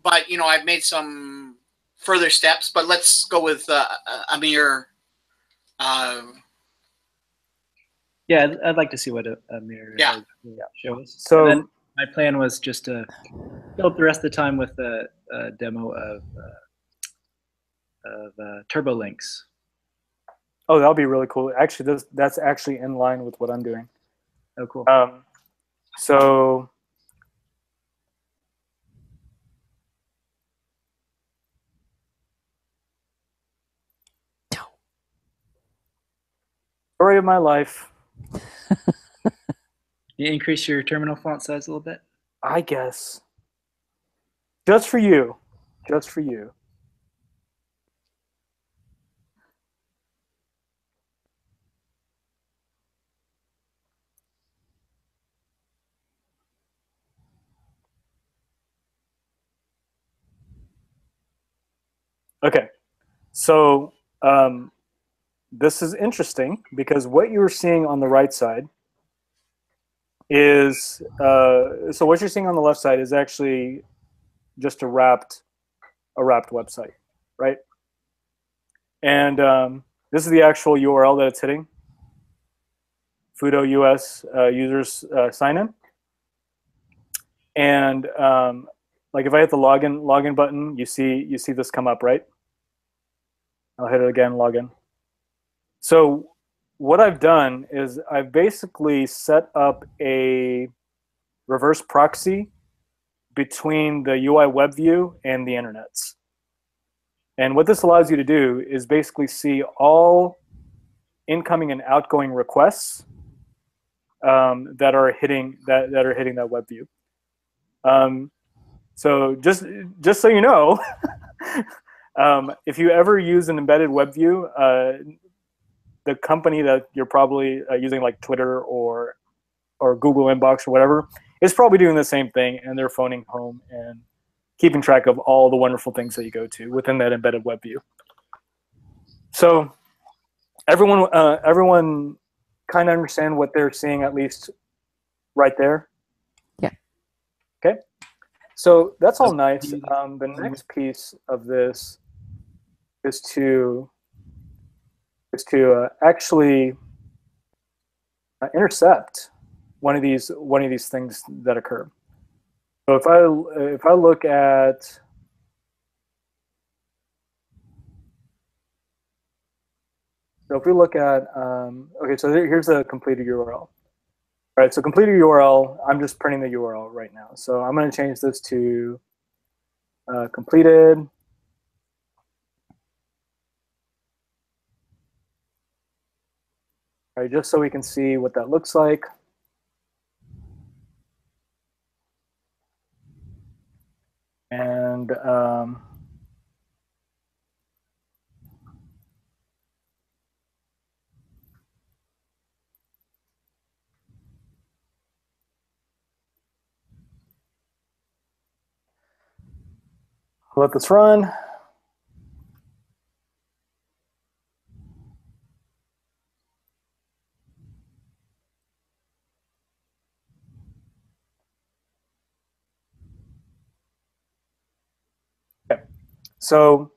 but I've made some further steps. But let's go with Amir. Yeah, I'd like to see what Amir shows. So and then my plan was just to fill up the rest of the time with a demo of TurboLinks. Oh, that'll be really cool. Actually, that's actually in line with what I'm doing. Oh, cool. So story of my life. You increase your terminal font size a little bit? I guess. Just for you. Just for you. Okay. So this is interesting, because what you're seeing on the right side is, so what you're seeing on the left side is actually just a wrapped website, right? And this is the actual URL that it's hitting. Fudo US users sign in. And like if I hit the login button, you see this come up, right? I'll hit it again, login. So what I've done is I've basically set up a reverse proxy between the UI web view and the internets. And what this allows you to do is basically see all incoming and outgoing requests that are hitting that web view. So just so you know, if you ever use an embedded web view, the company that you're probably using, like Twitter or Google Inbox or whatever, is probably doing the same thing, and they're phoning home and keeping track of all the wonderful things that you go to within that embedded web view. So everyone kind of understand what they're seeing, at least right there? Yeah. Okay. So that's all nice. The next piece of this is to actually intercept one of these things that occur. So if I look at, okay, so here's the completed URL. All right, so completed URL, I'm just printing the URL right now. So I'm going to change this to completed. All right, just so we can see what that looks like. And Let this run. Okay. So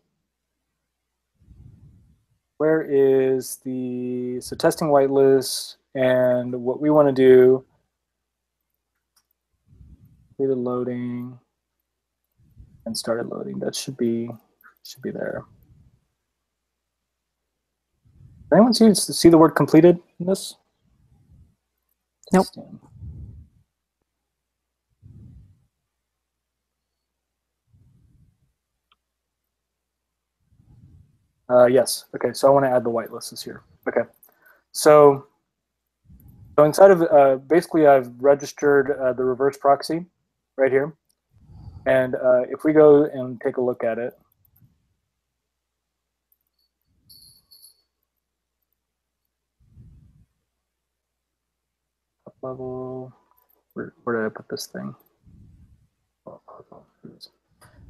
where is the, so testing whitelist, and what we want to do, completed loading and started loading. That should be there. Does anyone see the word completed in this? Nope. Yes. Okay. So I want to add the whitelist is here. Okay. So inside of basically I've registered the reverse proxy right here, and if we go and take a look at it, top level. Where did I put this thing?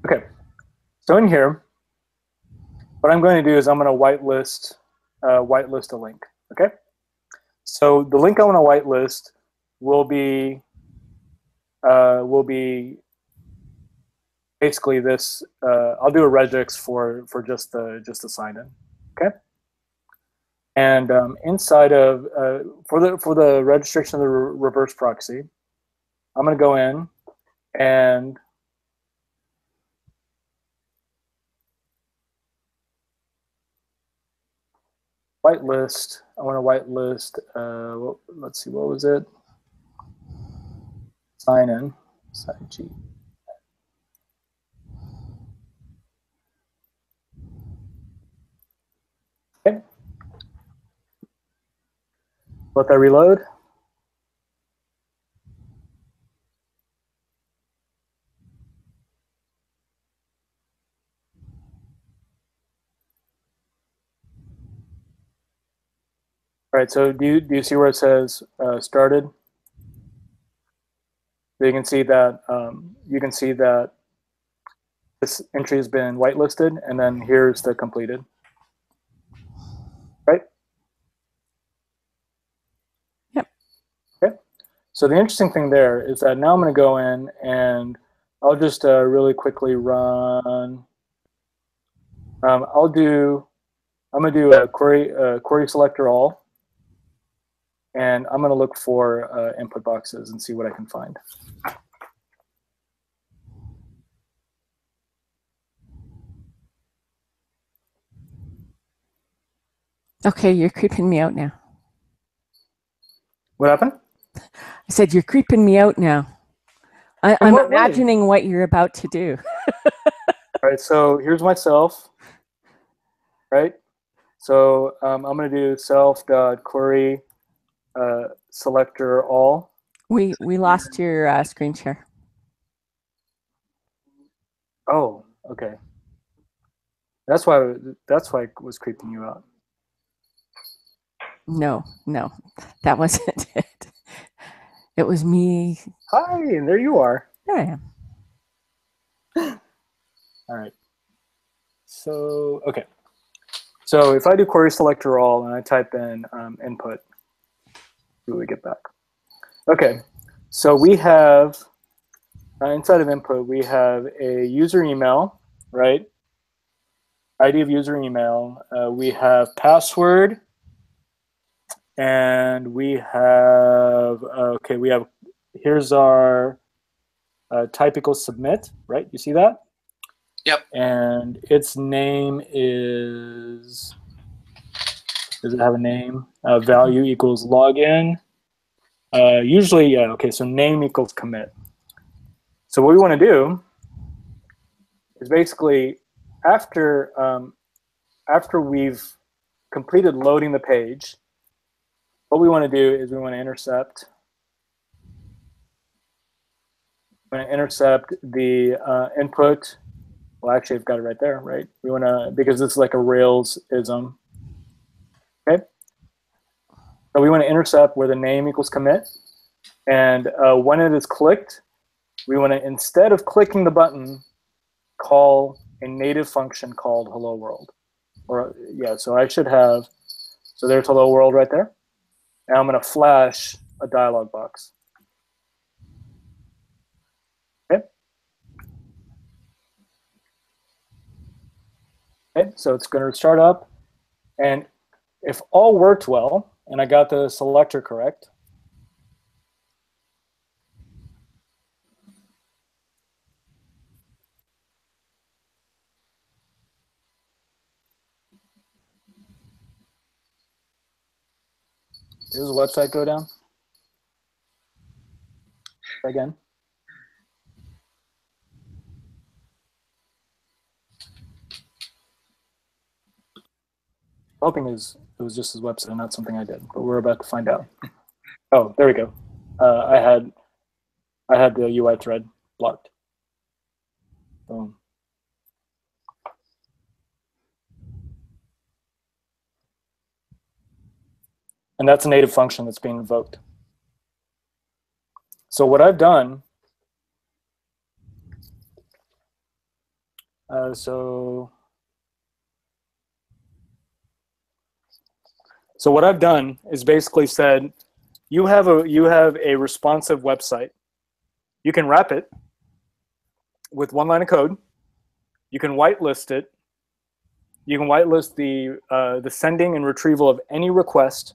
Okay. So in here, what I'm going to do is I'm going to whitelist a link. Okay. So the link I want to whitelist will be basically this. I'll do a regex for just the sign in. Okay. And inside of for the registration of the reverse proxy, I'm going to go in and whitelist. I want to whitelist. Let's see, what was it? Sign in. Sign G. Okay. Let that reload. All right, so do you see where it says started? So you can see that this entry has been whitelisted, and then here's the completed. Right? Yep. Okay. So the interesting thing there is that now I'm going to go in and I'll just really quickly run. I'm going to do a query selector all. And I'm going to look for input boxes and see what I can find. Okay, you're creeping me out now. What happened? I said, you're creeping me out now. I'm what imagining what you're about to do. All right, so here's myself, right? So I'm going to do self.query selector all. We lost your screen share. Oh, okay. That's why it was creeping you out. No, that wasn't it. It was me. Hi, and there you are. There I am. All right. So, okay. So if I do query selector all and I type in input, see what we get back. Okay. So we have, inside of input, we have a user email, right? ID of user email. We have password. And we have, okay, here's our type equals submit, right? You see that? Yep. And its name is, does it have a name? Value equals login. Usually, yeah, okay, so name equals commit. So what we want to do is basically after we've completed loading the page, what we want to do is we want to intercept. We're going to intercept the input. Well, actually, I've got it right there, right? We want to, because this is like a Rails-ism. Okay. So we want to intercept where the name equals commit. And when it is clicked, we want to, instead of clicking the button, call a native function called hello world. Or yeah, so I should have, so there's hello world right there. And I'm going to flash a dialog box. Okay. Okay, so it's going to start up. And if all worked well, and I got the selector correct, does the website go down? Again. Hoping it was just his website, not something I did, but we're about to find out. Oh, there we go. I had the UI thread blocked. Boom. And that's a native function that's being invoked. So what I've done, so what I've done is basically said, you have a responsive website. You can wrap it with one line of code. You can whitelist it. You can whitelist the sending and retrieval of any request.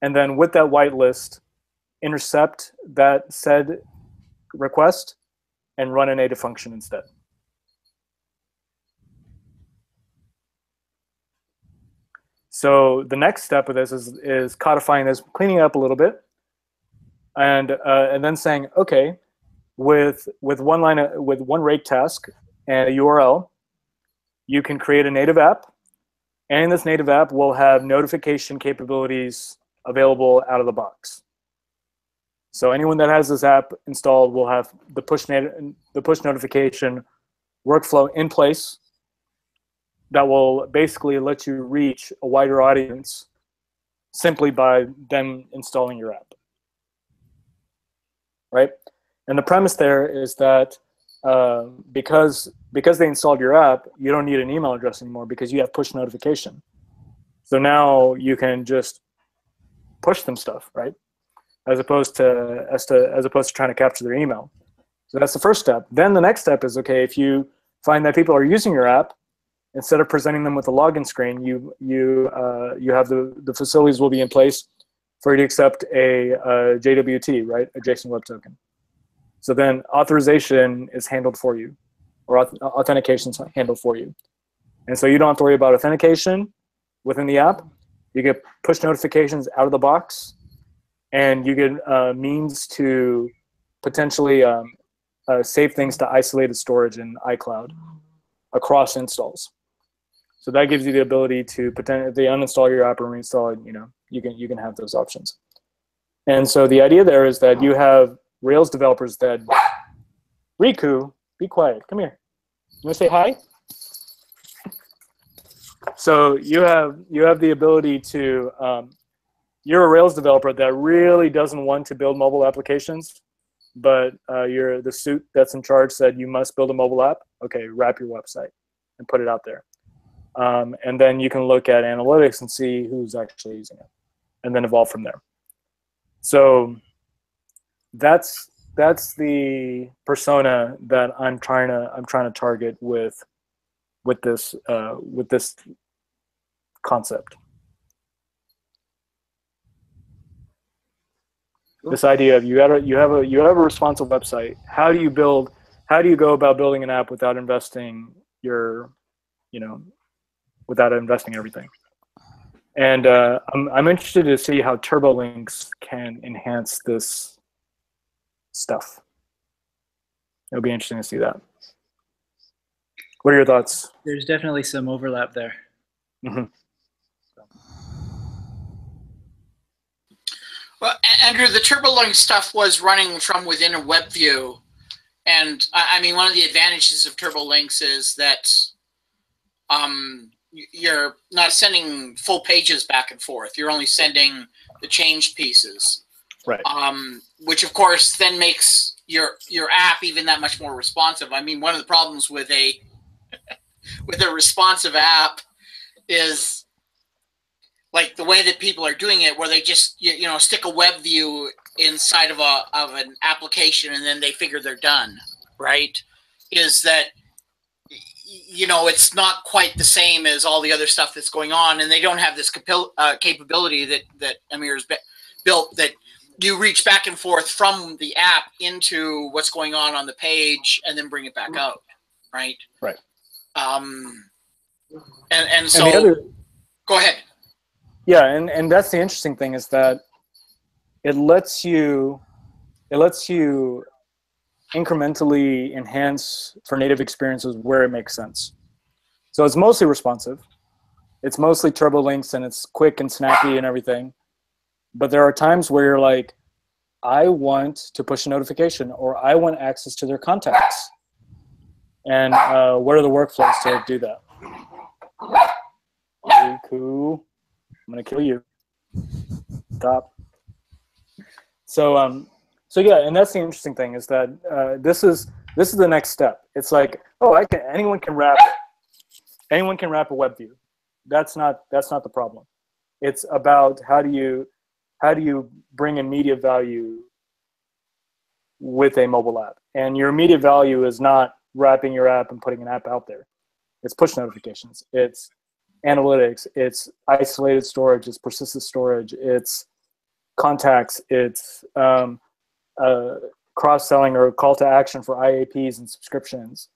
And then with that whitelist, intercept that said request and run a native function instead. So the next step of this is codifying this, cleaning it up a little bit, and then saying, okay, with one rake task and a URL, you can create a native app, and this native app will have notification capabilities available out of the box. So anyone that has this app installed will have the push notification workflow in place that will basically let you reach a wider audience simply by them installing your app, right? And the premise there is that because they installed your app, you don't need an email address anymore because you have push notification. So now you can just push them stuff, right? As opposed to trying to capture their email. So that's the first step. Then the next step is, okay, if you find that people are using your app, instead of presenting them with a login screen, you have the facilities will be in place for you to accept a JWT, right, a JSON Web Token. So then authorization is handled for you, or authentication is handled for you. And so you don't have to worry about authentication within the app. You get push notifications out of the box, and you get means to potentially save things to isolated storage in iCloud across installs. So that gives you the ability to potentially, if they uninstall your app or reinstall it, you can have those options. And so the idea there is that you have Rails developers that, Riku, be quiet, come here. You want to say hi? So you have the ability to, you're a Rails developer that really doesn't want to build mobile applications, but the suit that's in charge said you must build a mobile app. Okay, wrap your website and put it out there. And then you can look at analytics and see who's actually using it, and then evolve from there. So that's the persona that I'm trying to target with this concept. Cool. This idea of you have a responsive website. How do you go about building an app without investing without investing everything? And I'm interested to see how turbolinks can enhance this stuff. It'll be interesting to see that. What are your thoughts? There's definitely some overlap there. Mm-hmm. Well, Andrew, the TurboLink stuff was running from within a web view. And I mean, one of the advantages of TurboLinks is that you're not sending full pages back and forth. You're only sending the changed pieces. Right. Which, of course, then makes your app even that much more responsive. I mean, one of the problems with a responsive app is like the way that people are doing it, where they just you know stick a web view inside of an application and then they figure they're done, right? Is that you know it's not quite the same as all the other stuff that's going on, and they don't have this capability that Amir's built, that you reach back and forth from the app into what's going on the page and then bring it back out, right? Right. And so and the other, go ahead. yeah, and that's the interesting thing, is that it lets you incrementally enhance for native experiences where it makes sense. So it's mostly responsive, it's mostly turbo links, and it's quick and snappy and everything. But there are times where you're like, I want to push a notification, or I want access to their contacts. And what are the workflows to do that? Cool. I'm gonna kill you. Stop. So yeah, and that's the interesting thing, is that this is the next step. It's like, oh, anyone can wrap a web view. That's not the problem. It's about how do you bring immediate value with a mobile app. And your immediate value is not wrapping your app and putting an app out there. It's push notifications, it's analytics, it's isolated storage, it's persistent storage, it's contacts, it's cross-selling or call to action for IAPs and subscriptions.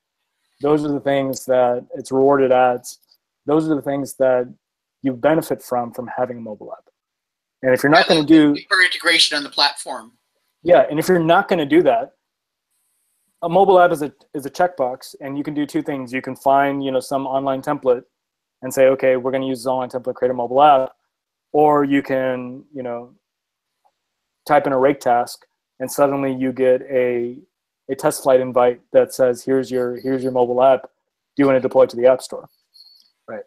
Those are the things that it's rewarded ads. Those are the things that you benefit from having a mobile app. And if you're not going to do deeper integration on the platform, yeah, and if you're not going to do that, a mobile app is a checkbox, and you can do two things. You can find some online template and say, okay, we're going to use this online template, create a mobile app, or you can type in a rake task, and suddenly you get a test flight invite that says, here's your mobile app. Do you want to deploy it to the App Store? Right.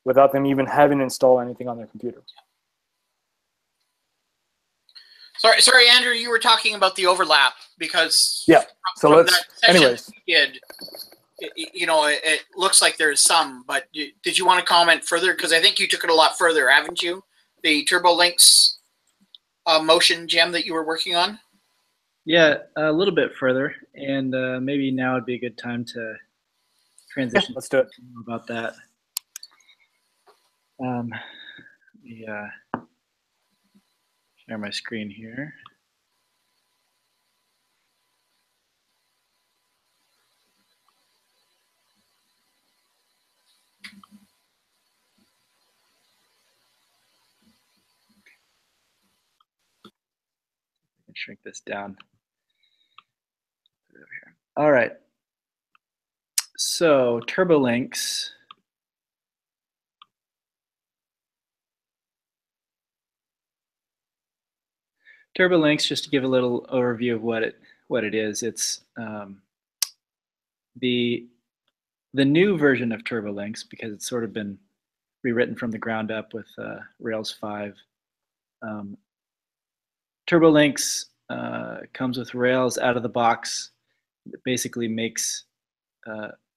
Without them even having to install anything on their computer. Sorry, Andrew, you were talking about the overlap, because yeah. So from let's. that session Anyways, it looks like there's some. But did you want to comment further? Because I think you took it a lot further, haven't you? The Turbo Links motion gem that you were working on. Yeah, a little bit further, and maybe now would be a good time to transition. Let's do it. About that. Yeah. Share my screen here. Shrink this down. Over here. All right. So TurboLinks. TurboLinks, just to give a little overview of what it is. It's the new version of TurboLinks, because it's sort of been rewritten from the ground up with Rails 5. TurboLinks comes with Rails out of the box. It basically makes,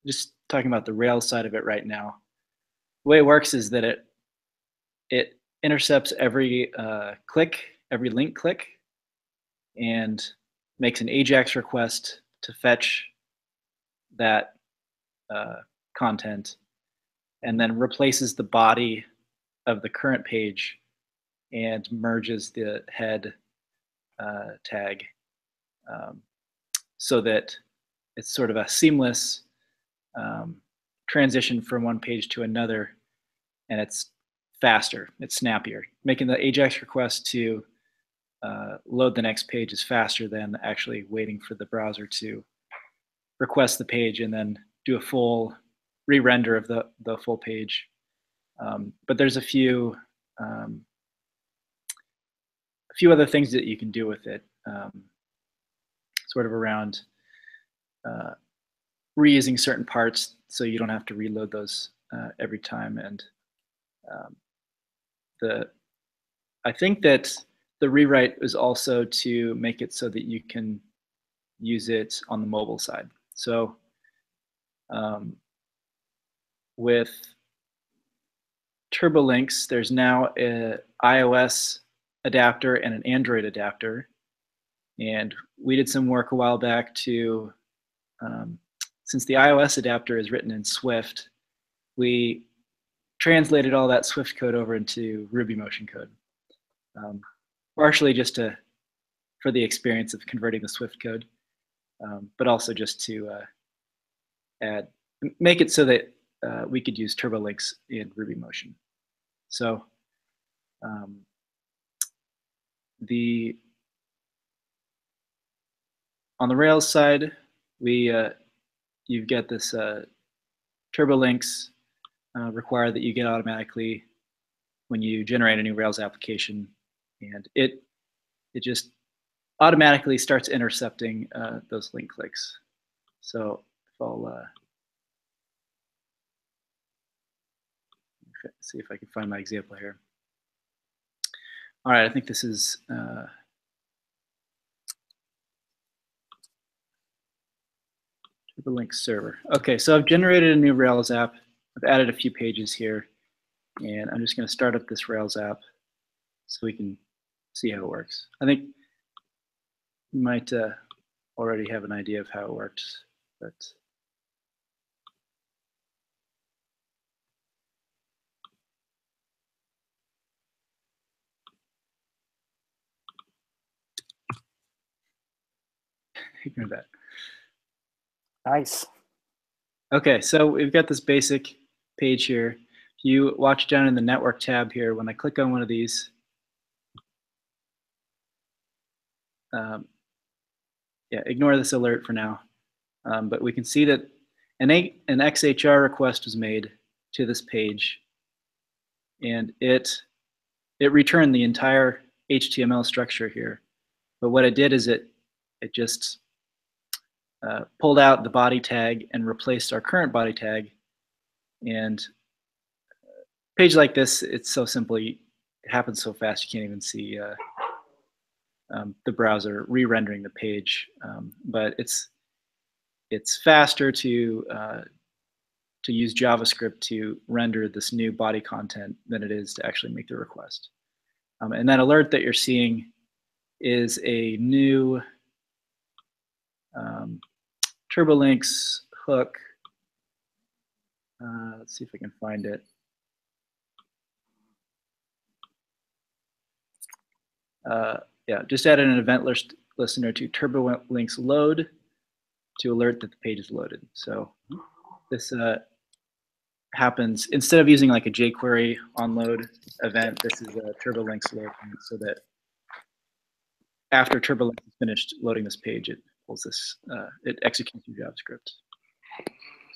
just talking about the Rails side of it right now, the way it works is that it intercepts every every link click, and makes an AJAX request to fetch that content, and then replaces the body of the current page and merges the head tag, so that it's sort of a seamless transition from one page to another, and it's faster, it's snappier. Making the AJAX request to load the next page is faster than actually waiting for the browser to request the page and then do a full re-render of the full page. But there's a few other things that you can do with it, sort of around reusing certain parts so you don't have to reload those every time. And I think that the rewrite is also to make it so that you can use it on the mobile side. So with TurboLinks, there's now an iOS adapter and an Android adapter. And we did some work a while back to, since the iOS adapter is written in Swift, we translated all that Swift code over into RubyMotion code, partially just for the experience of converting the Swift code, but also just to make it so that we could use TurboLinks in RubyMotion. So on the Rails side, you've got this TurboLinks require that you get automatically when you generate a new Rails application, and it just automatically starts intercepting those link clicks. So if I'll see if I can find my example here. All right, I think this is TurboLinks server. Okay, so I've generated a new Rails app. I've added a few pages here, and I'm just going to start up this Rails app so we can see how it works. I think you might already have an idea of how it works, but ignore that. Nice. Okay, so we've got this basic page here. If you watch down in the network tab here, when I click on one of these, yeah, ignore this alert for now. But we can see that an XHR request was made to this page, and it returned the entire HTML structure here. But what it did is it just pulled out the body tag and replaced our current body tag. And a page like this, it's so simple. It happens so fast you can't even see the browser re-rendering the page. But it's faster to use JavaScript to render this new body content than it is to actually make the request. And that alert that you're seeing is a new TurboLinks hook. Let's see if I can find it. Yeah, just added an event listener to TurboLinks load to alert that the page is loaded. So this happens instead of using like a jQuery onload event. This is a TurboLinks load, so that after TurboLinks is finished loading this page, it pulls this, it executes your JavaScript.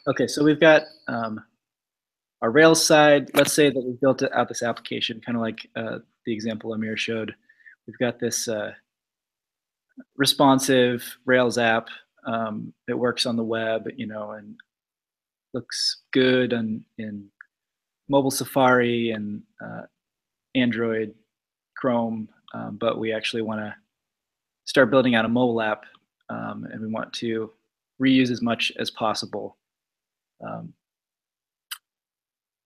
Okay, so we've got our Rails side. Let's say that we built out this application, kind of like the example Amir showed. We've got this responsive Rails app. It works on the web, you know, and looks good in mobile Safari and Android, Chrome, but we actually want to start building out a mobile app, and we want to reuse as much as possible.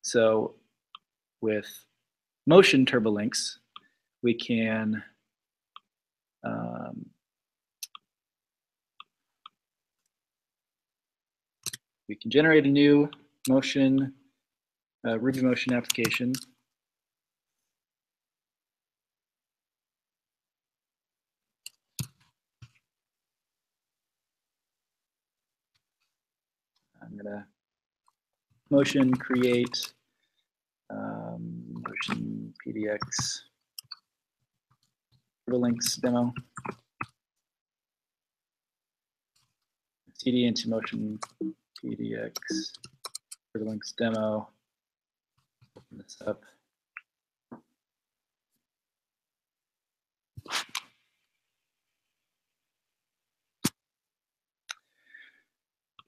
So with Motion TurboLinks, we can generate a new Motion RubyMotion application. I'm gonna motion create motion PDX TurboLinks demo. CD into motion PDX TurboLinks demo. Open this up.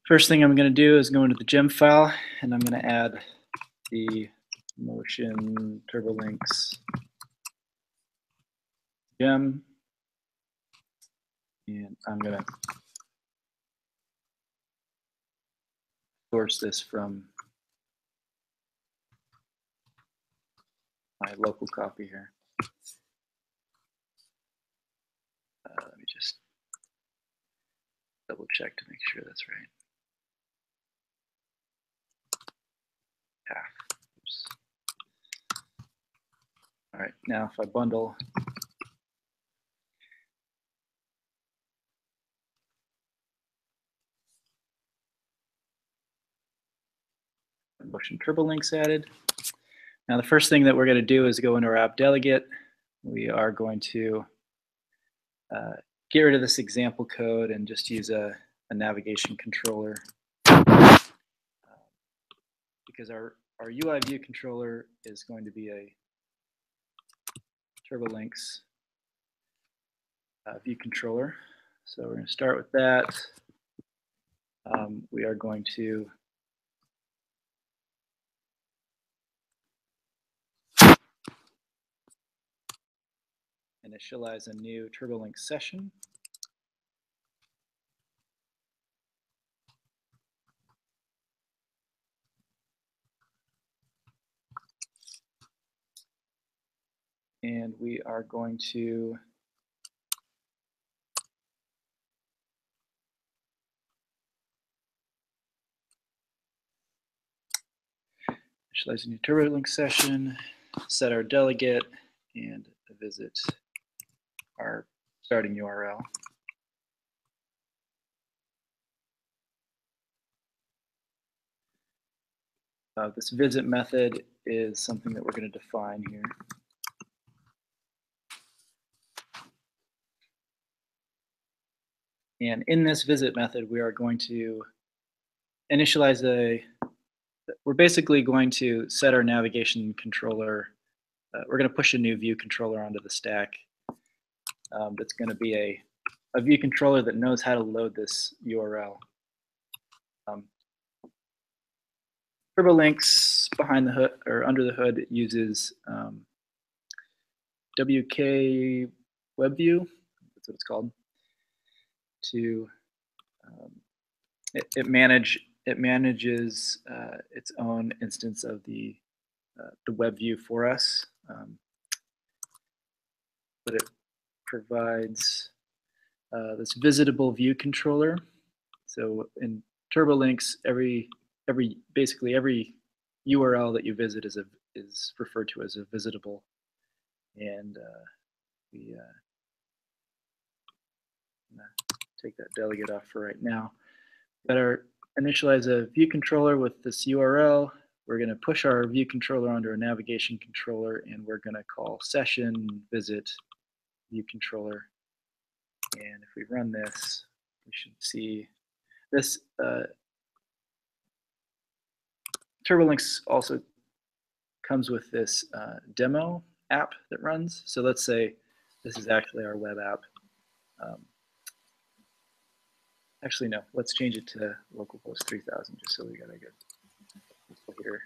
First thing I'm going to do is go into the gem file, and I'm going to add the motion TurboLinks gem, and I'm going to source this from my local copy here. Let me just double check to make sure that's right. Half. Oops. All right, now if I bundle motion turbo links added. Now the first thing that we're going to do is go into our app delegate. We are going to get rid of this example code and just use a navigation controller because our UI view controller is going to be a TurboLinks view controller. So we're going to start with that. We are going to initialize a new TurboLinks session. And we are going to initialize a new TurboLinks session, set our delegate, and visit our starting URL. This visit method is something that we're going to define here. And in this visit method, we are going to initialize we're basically going to set our navigation controller. We're going to push a new view controller onto the stack. That's going to be a view controller that knows how to load this URL. TurboLinks behind the hood or under the hood uses WK WebView. That's what it's called. It manages its own instance of the web view for us, but it provides this visitable view controller. So in TurboLinks, basically every URL that you visit is referred to as a visitable, and we take that delegate off for right now. Better initialize a view controller with this URL. We're going to push our view controller onto a navigation controller, and we're going to call session visit view controller. And if we run this, we should see this. TurboLinks also comes with this demo app that runs. So let's say this is actually our web app. Actually, no, let's change it to localhost 3000 just so we got a good here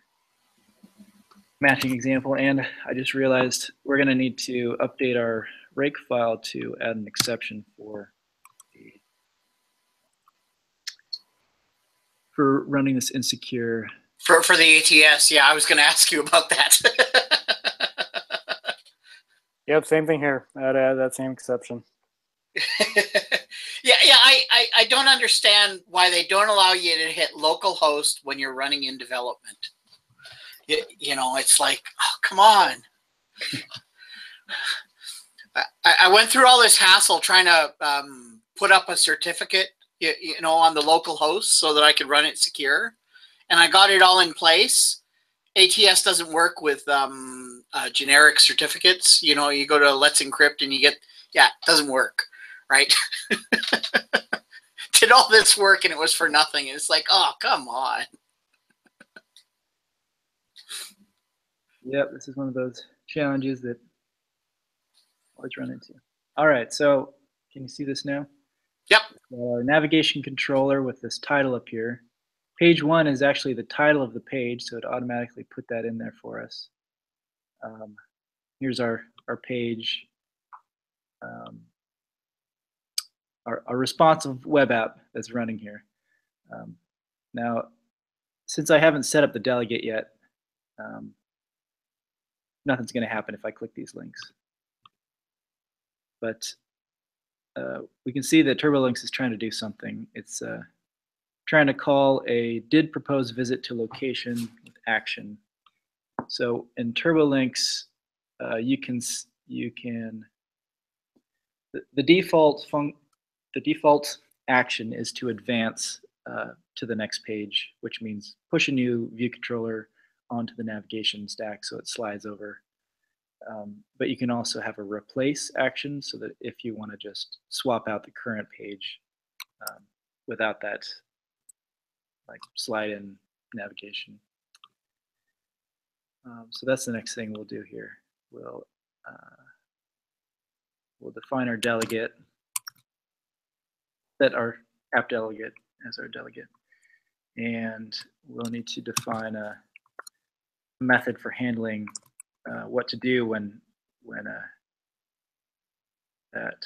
matching example. And I just realized we're going to need to update our rake file to add an exception for running this insecure. For the ATS, yeah, I was going to ask you about that. Yep, same thing here. I'd add that same exception. Yeah, I don't understand why they don't allow you to hit localhost when you're running in development. You know, it's like, oh, come on. I went through all this hassle trying to put up a certificate, you know, on the local host so that I could run it secure, and I got it all in place. ATS doesn't work with generic certificates. You know, you go to Let's Encrypt and you get, yeah, it doesn't work, right? Did all this work and it was for nothing. It's like, oh, come on. Yep, this is one of those challenges that I always run into. All right, so can you see this now? Yep. Our navigation controller with this title up here. Page 1 is actually the title of the page, so it automatically put that in there for us. Here's our page, our responsive web app that's running here. Now, since I haven't set up the delegate yet, nothing's going to happen if I click these links. But we can see that TurboLinks is trying to do something. It's trying to call a did propose visit to location with action. So in TurboLinks, you can the default action is to advance to the next page, which means push a new view controller onto the navigation stack so it slides over. But you can also have a replace action so that if you want to just swap out the current page without that like slide in navigation. So that's the next thing we'll do here. We'll define our delegate, set our app delegate as our delegate, and we'll need to define a method for handling what to do when that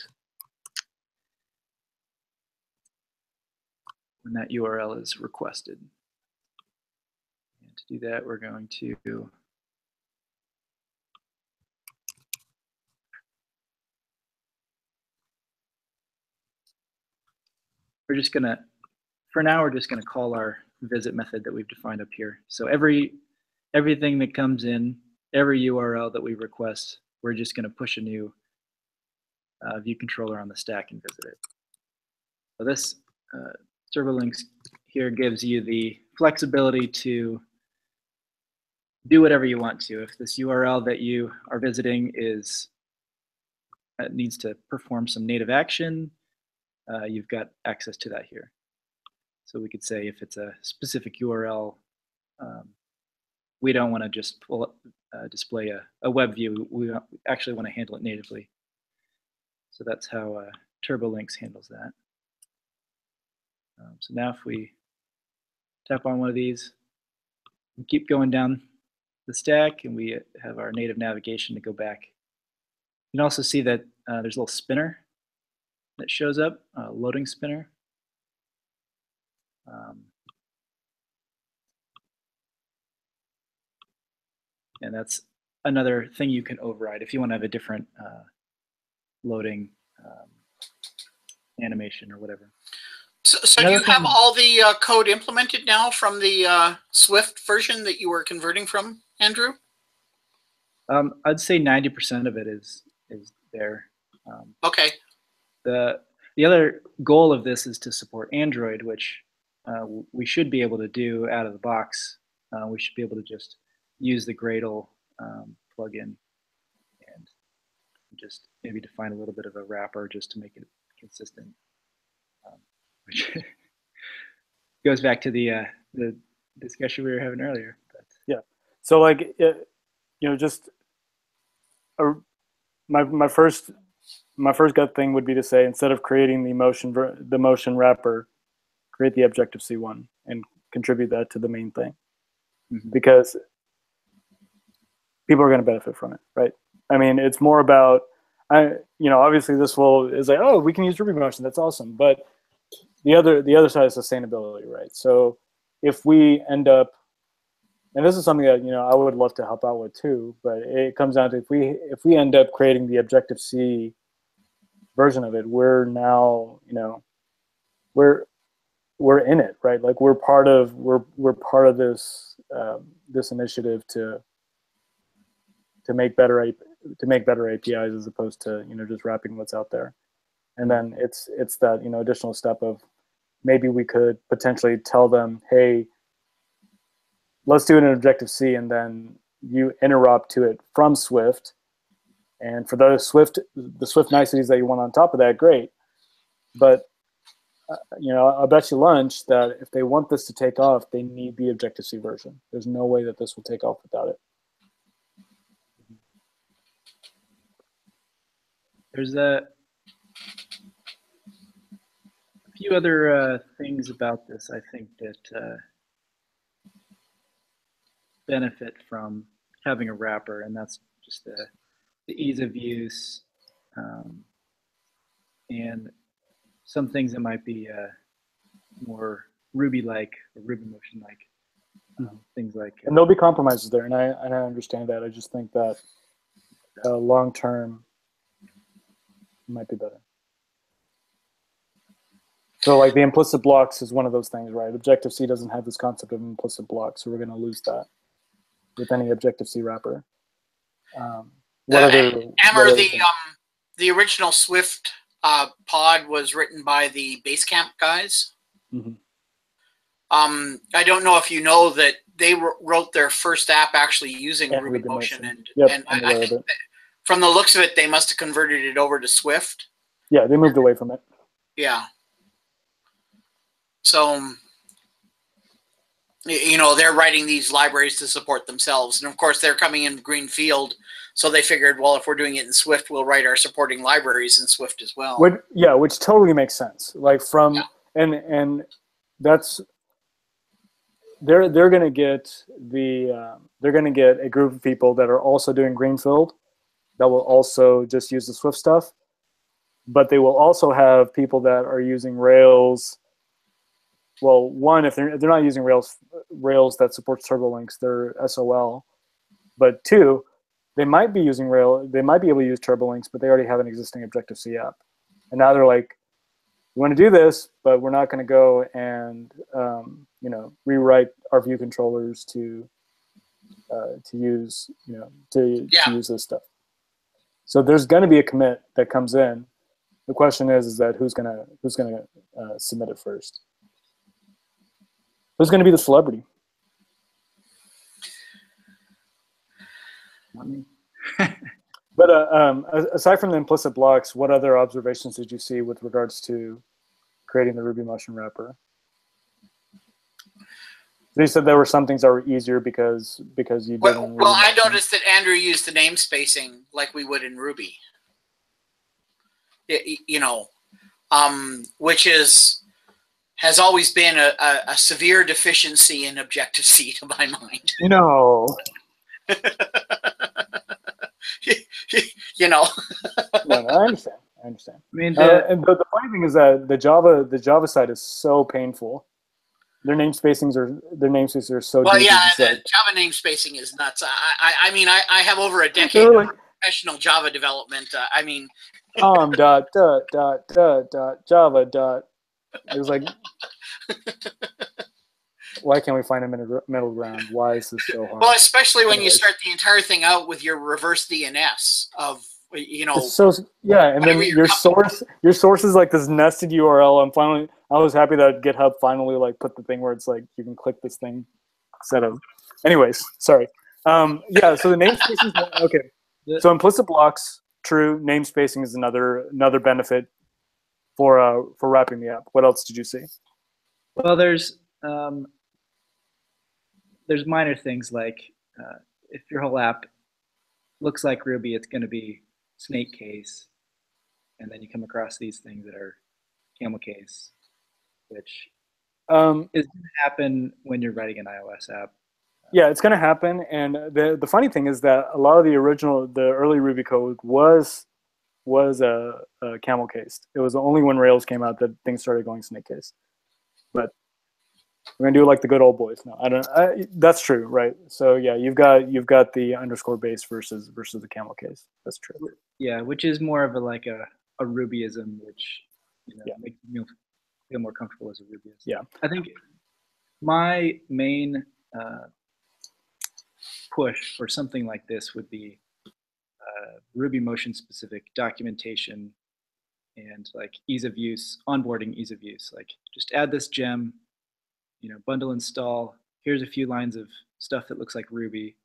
URL is requested. And to do that, we're going to for now, we're just gonna call our visit method that we've defined up here. So everything that comes in, every URL that we request, we're just gonna push a new view controller on the stack and visit it. So this TurboLinks here gives you the flexibility to do whatever you want to. If this URL that you are visiting needs to perform some native action, you've got access to that here. So we could say if it's a specific URL, we don't want to just display a web view. We actually want to handle it natively. So that's how TurboLinks handles that. So now if we tap on one of these, we keep going down the stack, and we have our native navigation to go back. You can also see that there's a little spinner that shows up, loading spinner. And that's another thing you can override if you want to have a different loading animation or whatever. So do you have all the code implemented now from the Swift version that you were converting from, Andrew? I'd say 90% of it is there. Okay. The other goal of this is to support Android, which we should be able to do out of the box. We should be able to just use the Gradle plugin and just maybe define a little bit of a wrapper just to make it consistent. Which goes back to the discussion we were having earlier. But. Yeah. So like, you know, just my first gut thing would be to say, instead of creating the motion wrapper, create the Objective-C one and contribute that to the main thing, because people are going to benefit from it, right? I mean, it's more about, obviously this is like, oh, we can use RubyMotion, that's awesome, but the other side is sustainability, right? So if we end up, and this is something that I would love to help out with too, but it comes down to if we end up creating the Objective-C version of it, we're now we're in it, right? Like we're part of this this initiative to make better APIs as opposed to just wrapping what's out there. And then it's that additional step of maybe we could potentially tell them, hey, let's do it in Objective-C, and then you interrupt to it from Swift. And for the Swift niceties that you want on top of that, great. But I'll bet you lunch that if they want this to take off, they need the Objective-C version. There's no way that this will take off without it. There's a few other things about this I think that benefit from having a wrapper, and that's just the ease of use and some things that might be more Ruby-like or RubyMotion-like. things like. And there'll be compromises there, and I understand that. I just think that long term might be better. So like the implicit blocks is one of those things, right? Objective-C doesn't have this concept of implicit blocks, so we're going to lose that with any Objective-C wrapper. The original Swift pod was written by the Basecamp guys. Mm-hmm. I don't know if you know that they wrote their first app actually using RubyMotion, and I think that from the looks of it, they must have converted it over to Swift. Yeah, they moved away from it. Yeah. So, you know, they're writing these libraries to support themselves, and of course, they're coming in greenfield. So they figured, well, if we're doing it in Swift, we'll write our supporting libraries in Swift as well. Which totally makes sense. Like and that's. They're going to get a group of people that are also doing greenfield that will also just use the Swift stuff, but they will also have people that are using Rails. Well, one, if they're not using Rails that supports TurboLinks, they're SOL. But two, they might be using Rails. They might be able to use TurboLinks, but they already have an existing Objective-C app, and now they're like, we want to do this, but we're not going to go and rewrite our view controllers to use use this stuff. So there's going to be a commit that comes in. The question is that who's going to submit it first? Who's going to be the celebrity? Not me. But aside from the implicit blocks, what other observations did you see with regards to creating the RubyMotion wrapper? So you said there were some things that were easier because you didn't. Well, I noticed that Andrew used the name spacing like we would in Ruby. Which has always been a severe deficiency in Objective-C to my mind. No. No, I understand. I mean, the funny thing is that the Java side is so painful. Their namespacings are so. Well, deep. yeah, the Java namespacing is nuts. I mean, I have over a decade of professional Java development. I mean, dot Java dot. It was like, why can't we find a middle ground? Why is this so hard? Well, especially when you start the entire thing out with your reverse DNS of, So yeah, and then your source is like this nested URL. I was happy that GitHub finally like put the thing where it's like you can click this thing instead of. Anyways, sorry. Yeah, so the namespacing. Okay, so implicit blocks, true. Namespacing is another benefit for wrapping the app. What else did you see? Well, there's minor things like if your whole app looks like Ruby, it's going to be snake case, and then you come across these things that are camel case, which is going to happen when you're writing an iOS app. Yeah, it's going to happen, and the funny thing is that a lot of the early Ruby code was a camel case. It was only when Rails came out that things started going snake case. But we're gonna do it like the good old boys. No, that's true, right? So yeah, you've got the underscore base versus the camel case. That's true. Yeah, which is more of a Rubyism, which makes me feel more comfortable as a Rubyist. Yeah, I think my main push for something like this would be RubyMotion specific documentation and like ease of use, onboarding ease of use. Like just add this gem, bundle install. Here's a few lines of stuff that looks like Ruby,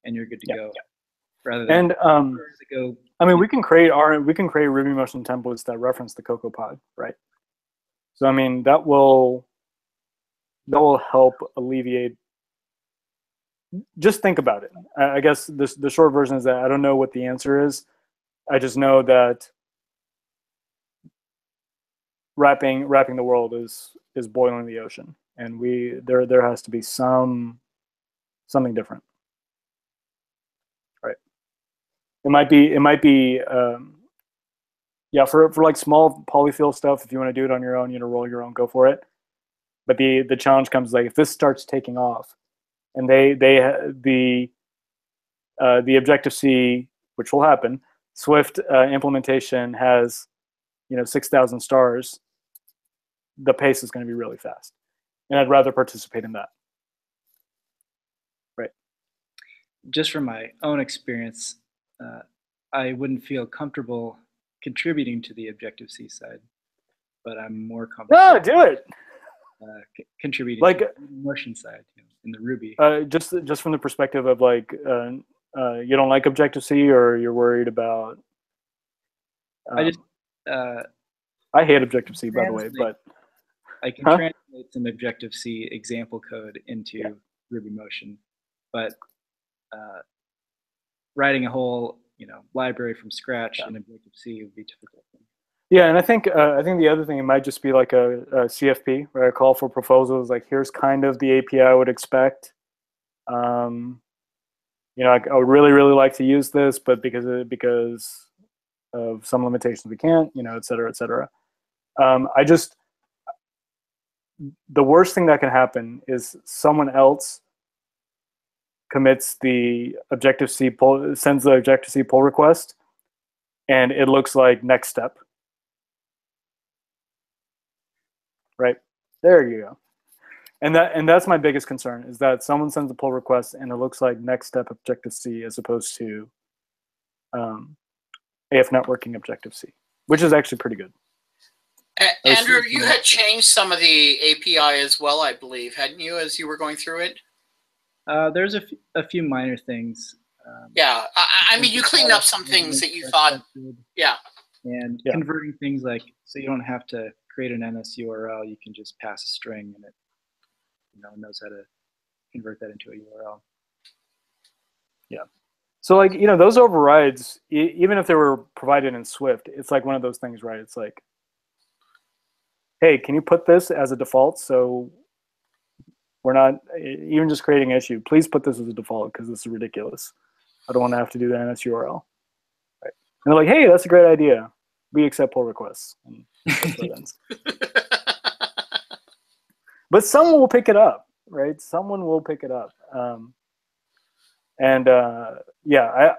and you're good to go. Yeah. Rather than go. I mean, we can create RubyMotion templates that reference the CocoaPod, right? So I mean, that will help alleviate. Just think about it. I guess the short version is that I don't know what the answer is. I just know that wrapping the world is boiling the ocean, and there has to be something different, right? It might be yeah, for like small polyfill stuff. If you want to do it on your own, roll your own, go for it. But the challenge comes like if this starts taking off. and the Objective-C, which will happen, Swift implementation has 6,000 stars, the pace is going to be really fast, and I'd rather participate in that. Right. Just from my own experience, I wouldn't feel comfortable contributing to the Objective-C side, but I'm more comfortable. No, do it. Contributing like to the motion side, in the Ruby. Just from the perspective of like you don't like Objective-C, or you're worried about. I hate Objective-C, by the way, but I can translate some Objective-C example code into RubyMotion, but writing a whole library from scratch in Objective-C would be difficult. Yeah, and I think the other thing, it might just be like a CFP, right? A call for proposals. Like, here's kind of the API I would expect. I would really like to use this, but because of some limitations we can't, et cetera, et cetera. The worst thing that can happen is someone else commits the Objective-C pull, sends the Objective-C pull request, and it looks like next step. Right, there you go. And that's my biggest concern, is that someone sends a pull request and it looks like next step Objective-C as opposed to AF networking Objective-C, which is actually pretty good. Andrew, you had changed some of the API as well, I believe, hadn't you, as you were going through it? There's a few minor things. Yeah, I mean, you cleaned up some things that you thought, yeah. And converting things like, so you don't have to create an NS URL, you can just pass a string and it knows how to convert that into a URL. Yeah. So like, those overrides, even if they were provided in Swift, it's like one of those things, right? It's like, hey, can you put this as a default? So we're not even just creating an issue. Please put this as a default because this is ridiculous. I don't want to have to do the NS URL. Right. And they're like, hey, that's a great idea. We accept pull requests. And that's where it ends. But someone will pick it up, right? Someone will pick it up. Yeah,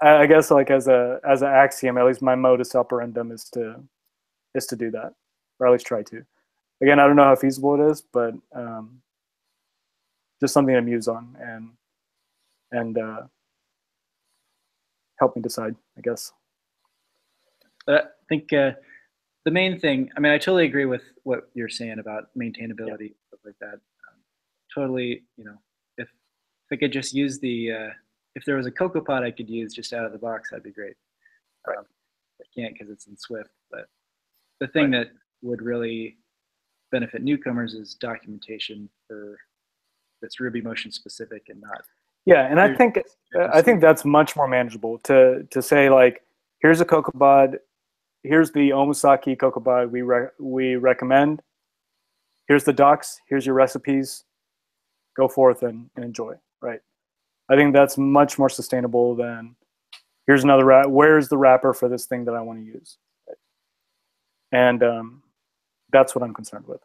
I guess like as an axiom, at least my modus operandum is to do that, or at least try to. Again, I don't know how feasible it is, but just something to muse on and help me decide, I guess. I think the main thing, I mean, I totally agree with what you're saying about maintainability, stuff like that. Totally, if I could just use if there was a CocoaPod I could use just out of the box, that'd be great. Right. I can't because it's in Swift, but the thing that would really benefit newcomers is documentation that's RubyMotion specific and not. Yeah, and I think that's much more manageable to say like, here's a CocoaPod, here's the Omusaki CocoaPod we recommend. Here's the docs. Here's your recipes. Go forth and enjoy. Right. I think that's much more sustainable than here's another where's the wrapper for this thing that I want to use. Right? And that's what I'm concerned with.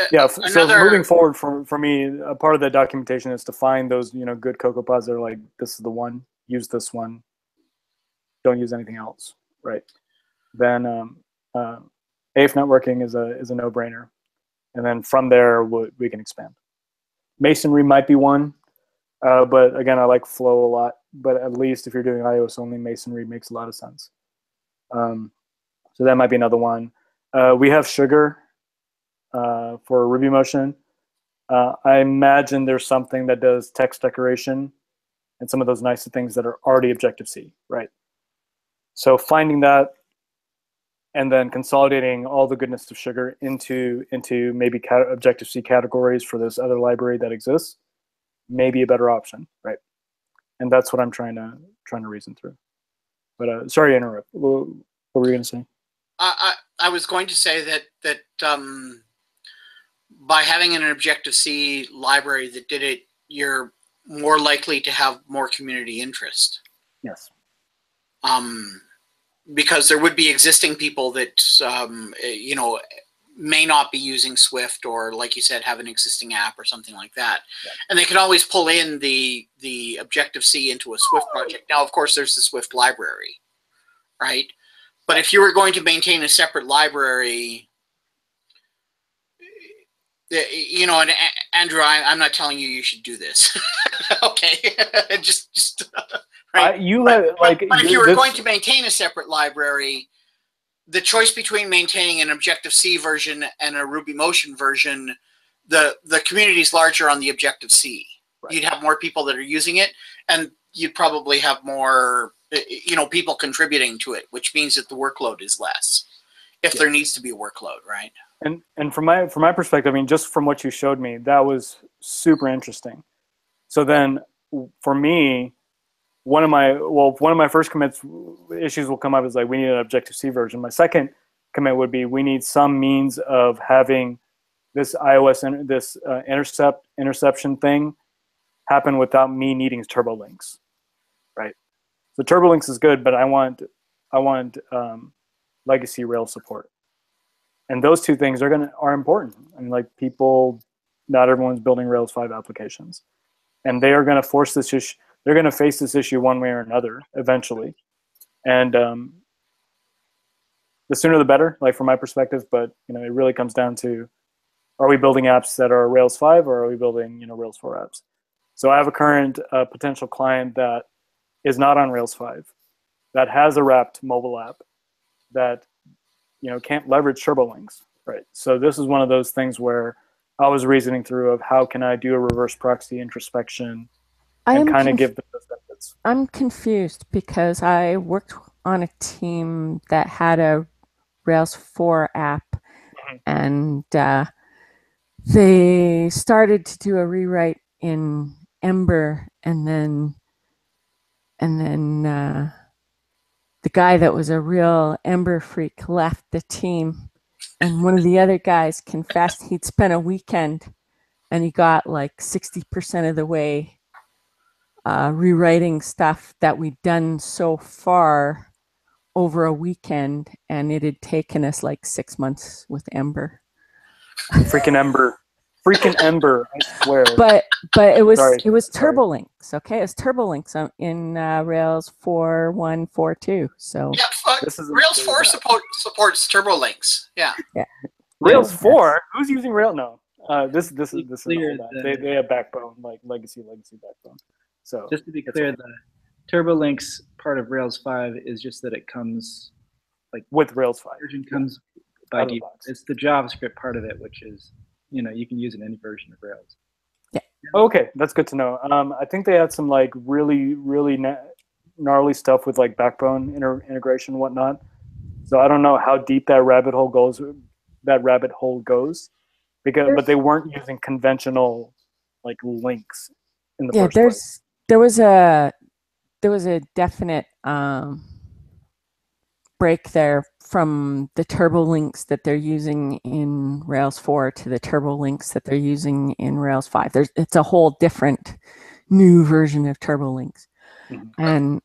Yeah, so moving forward for me, a part of the documentation is to find those good CocoaPods that are like, this is the one, use this one, don't use anything else, right? Then AF networking is a no-brainer, and then from there we can expand. Masonry might be one, but again, I like Flow a lot. But at least if you're doing iOS only, Masonry makes a lot of sense. So that might be another one. We have Sugar. For RubyMotion. I imagine there's something that does text decoration and some of those nicer things that are already Objective-C, right? So finding that and then consolidating all the goodness of Sugar into maybe Objective-C categories for this other library that exists may be a better option, right? And that's what I'm trying to reason through. But sorry to interrupt. What were you going to say? I was going to say that by having an Objective-C library that did it, you're more likely to have more community interest. Yes. because there would be existing people that you know, may not be using Swift, or like you said, have an existing app or something like that. Yeah. And they can always pull in the Objective-C into a Swift project. Now, of course, there's the Swift library, right? But if you were going to maintain a separate library, you know, and Andrew, I'm not telling you should do this. Okay, just right. But if you were going to maintain a separate library, the choice between maintaining an Objective-C version and a RubyMotion version, the community is larger on the Objective-C. Right. You'd have more people that are using it, and you'd probably have more, you know, people contributing to it, which means that the workload is less, if there needs to be a workload, right? And from my perspective, I mean, just from what you showed me, that was super interesting. So then, for me, one of my first commits issues will come up is like, we need an Objective-C version. My second commit would be, we need some means of having this iOS and this interception thing happen without me needing turbo links, right? So turbo links is good, but I want legacy Rails support, and those two things are important. I mean, like, not everyone's building Rails 5 applications, and they are going to force this issue. They're going to face this issue one way or another eventually, and the sooner the better, like, from my perspective. But, you know, it really comes down to, are we building apps that are Rails 5, or are we building, you know, Rails 4 apps? So I have a current potential client that is not on Rails 5, that has a wrapped mobile app that, you know, can't leverage turbo links, right? So this is one of those things where I was reasoning through of how can I do a reverse proxy introspection and kind of give them those benefits. I'm confused because I worked on a team that had a Rails 4 app, and they started to do a rewrite in Ember, and then the guy that was a real Ember freak left the team, and one of the other guys confessed he'd spent a weekend and he got like 60% of the way rewriting stuff that we'd done so far over a weekend, and it had taken us like 6 months with Ember. Freaking Ember. Freaking Ember, I swear. But it was turbo links, okay? It was turbo links in Rails 4.1.4.2. So yeah, Rails 4 supports turbo links. Yeah. Yeah. Rails 4? Who's using Rails? No. This is clear. They have backbone, like legacy backbone. So just to be clear, the turbo links part of Rails 5 is just that it comes like with Rails 5. Version comes by default. It's the JavaScript part of it, which is, you know, you can use in any version of Rails. Yeah. Okay, that's good to know. I think they had some like really gnarly stuff with like backbone integration and whatnot. So I don't know how deep that rabbit hole goes. But they weren't using conventional like links in the first place. There was a definite break there from the turbo links that they're using in Rails 4 to the turbo links that they're using in Rails 5. It's a whole different new version of turbo links. Mm-hmm. And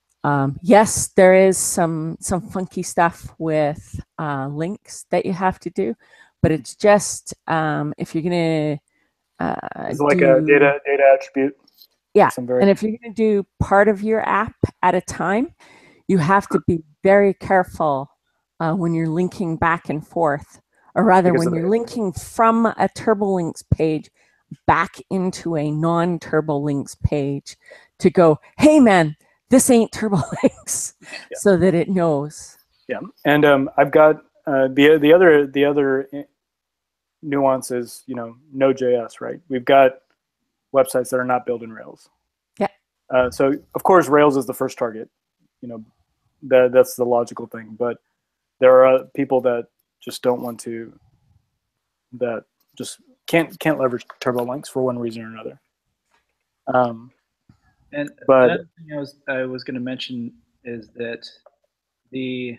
yes, there is some funky stuff with links that you have to do, but it's just if you're gonna it's like a data attribute. Yeah, and if you're gonna do part of your app at a time, you have to be very careful when you're linking back and forth, or rather when you're linking from a TurboLinks page back into a non-TurboLinks page, to go, hey man, this ain't TurboLinks, so that it knows. Yeah, and I've got the other nuance is, you know, Node.js, right? We've got websites that are not built in Rails. Yeah. So of course Rails is the first target. You know, that's the logical thing. But there are people that just don't want to, that just can't leverage turbo links for one reason or another. And another thing I was going to mention is that the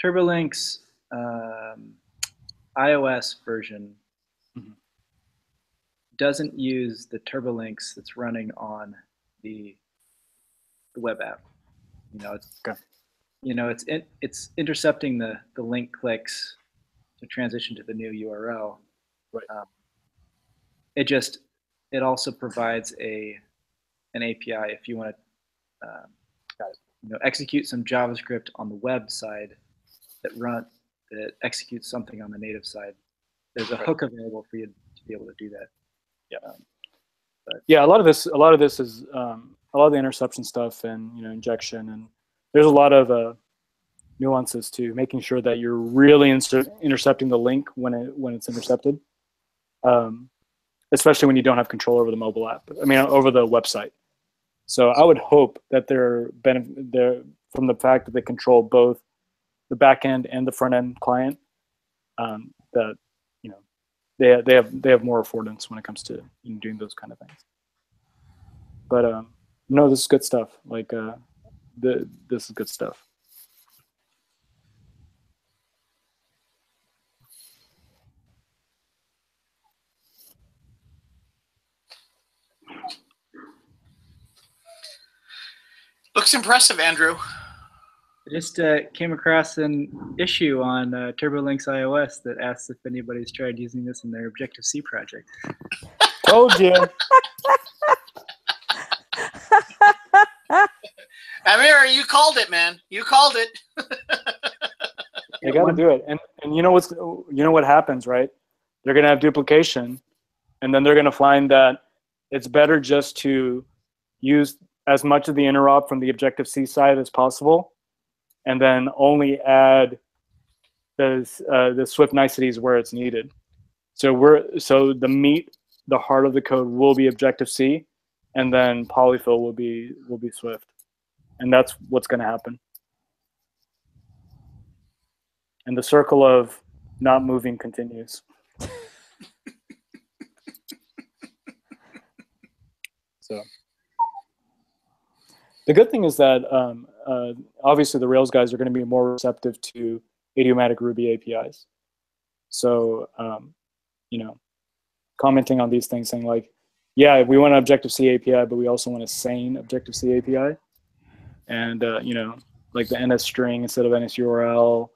TurboLinks iOS version doesn't use the TurboLinks that's running on the web app. You know, it's it's intercepting the link clicks to transition to the new URL. Right. It also provides an API if you want to execute some JavaScript on the web side that executes something on the native side. There's a hook available for you to be able to do that. Yeah. A lot of this is a lot of the interception stuff and injection, and there's a lot of nuances to making sure that you're really intercepting the link when it's intercepted, especially when you don't have control over the mobile app. I mean, over the website. So I would hope that they're from the fact that they control both the back end and the front end client, that they have more affordance when it comes to doing those kind of things. But no, this is good stuff. Like this is good stuff. Looks impressive, Andrew. I just came across an issue on TurboLinks iOS that asks if anybody's tried using this in their Objective-C project. Told you. Amir, you called it, man. You called it. You got to do it, and what happens, right? They're gonna have duplication, and then they're gonna find that it's better just to use as much of the interop from the Objective-C side as possible, and then only add the Swift niceties where it's needed. So the heart of the code will be Objective-C, and then polyfill will be Swift, and that's what's going to happen. And the circle of not moving continues. So the good thing is that obviously the Rails guys are going to be more receptive to idiomatic Ruby APIs. So commenting on these things, saying like, yeah, we want an Objective-C API, but we also want a sane Objective-C API, and like the NS string instead of NS URL,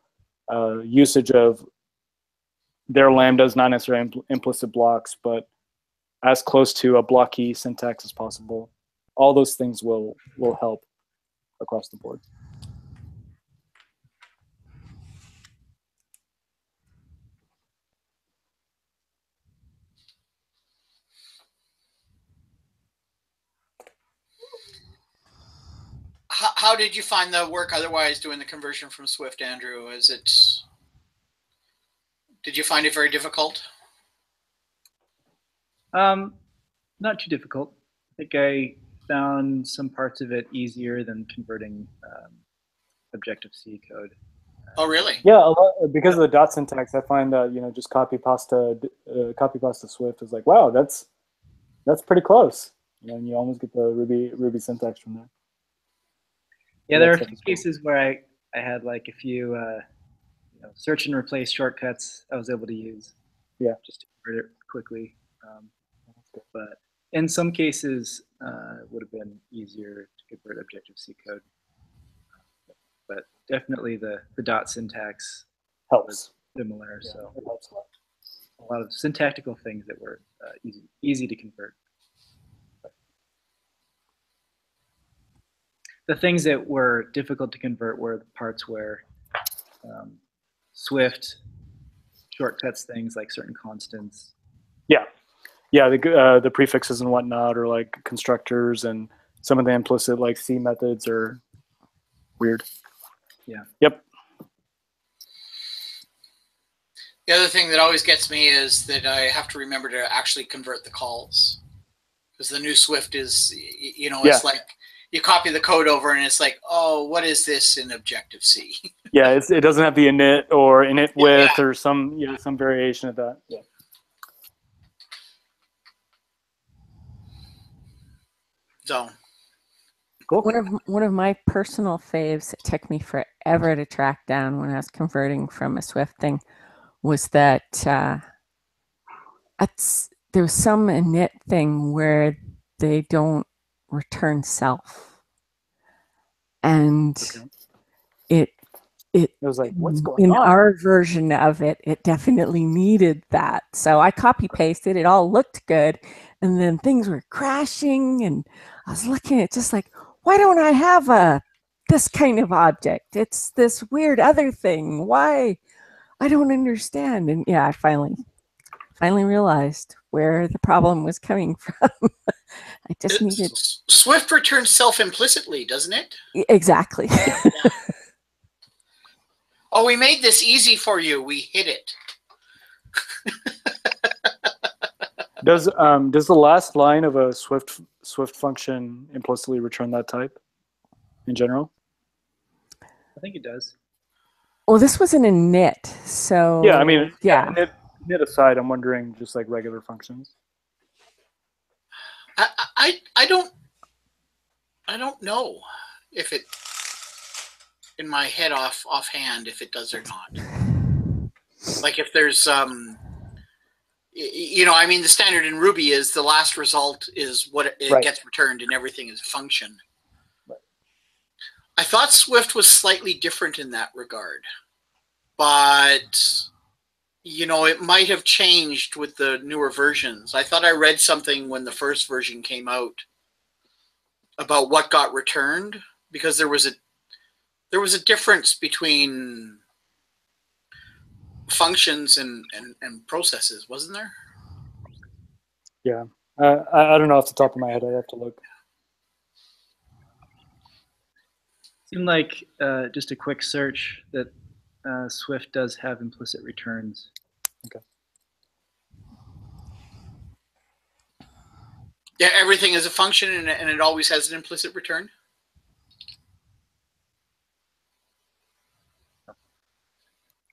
usage of their lambdas, not necessarily implicit blocks, but as close to a blocky syntax as possible. All those things will help across the board. How did you find the work otherwise doing the conversion from Swift, Andrew? Did you find it very difficult? Not too difficult. I think I found some parts of it easier than converting Objective-C code. Oh, really? Yeah, because of the dot syntax, I find that just copy pasta Swift is like, wow, that's pretty close. And you almost get the Ruby syntax from there. Yeah, there are a few cases where I had like a few search and replace shortcuts I was able to use. Yeah, just to convert it quickly. But in some cases, it would have been easier to convert Objective-C code. But definitely the dot syntax helps. Similar, yeah, so it helps a lot of syntactical things that were easy to convert. The things that were difficult to convert were the parts where Swift shortcuts things like certain constants. Yeah, the prefixes and whatnot, or like constructors, and some of the implicit like C methods are weird. Yeah. Yep. The other thing that always gets me is that I have to remember to actually convert the calls, because the new Swift is, it's like you copy the code over and it's like, oh, what is this in Objective-C? Yeah, it doesn't have the init or init with or some variation of that. Yeah. So cool. One of my personal faves, it took me forever to track down when I was converting from a Swift thing, was that there was some init thing where they don't return self. And it was like, what's going in on? our version of it, it definitely needed that. So I copy pasted, it all looked good. And then things were crashing and I was looking at just like, why don't I have this kind of object? It's this weird other thing. Why? I don't understand. And yeah, I finally realized where the problem was coming from. I just needed Swift returns self implicitly, doesn't it? exactly. Yeah. Oh, we made this easy for you. We hid it. Does the last line of a Swift function implicitly return that type in general? I think it does. Well, this was in a knit, so yeah. I mean, yeah. Knit aside, I'm wondering just like regular functions. I don't know if it in my head offhand if it does or not. Like if there's you know, I mean, the standard in Ruby is the last result is what it gets returned, and everything is a function. Right. I thought Swift was slightly different in that regard, but you know, it might have changed with the newer versions. I thought I read something when the first version came out about what got returned, because there was a difference between functions and processes, wasn't there? Yeah, I don't know off the top of my head. I have to look. Seemed like just a quick search that Swift does have implicit returns. Okay. Yeah, everything is a function, and it always has an implicit return.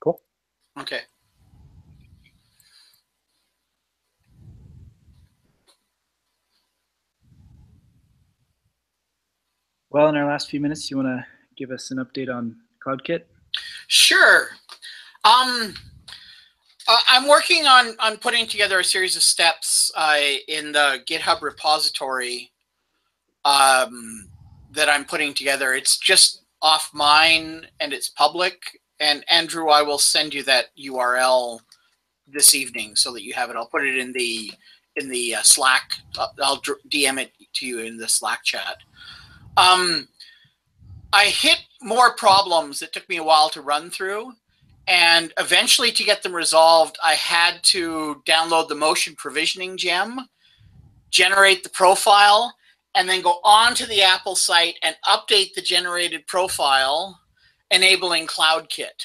Cool. Okay. Well, in our last few minutes, you want to give us an update on CloudKit? Sure. I'm working on putting together a series of steps in the GitHub repository that I'm putting together. It's just off mine and it's public. And Andrew, I will send you that URL this evening so that you have it. I'll put it in the Slack. I'll DM it to you in the Slack chat. I hit more problems that took me a while to run through. And eventually, to get them resolved, I had to download the motion provisioning gem, generate the profile, and then go onto the Apple site and update the generated profile, enabling CloudKit.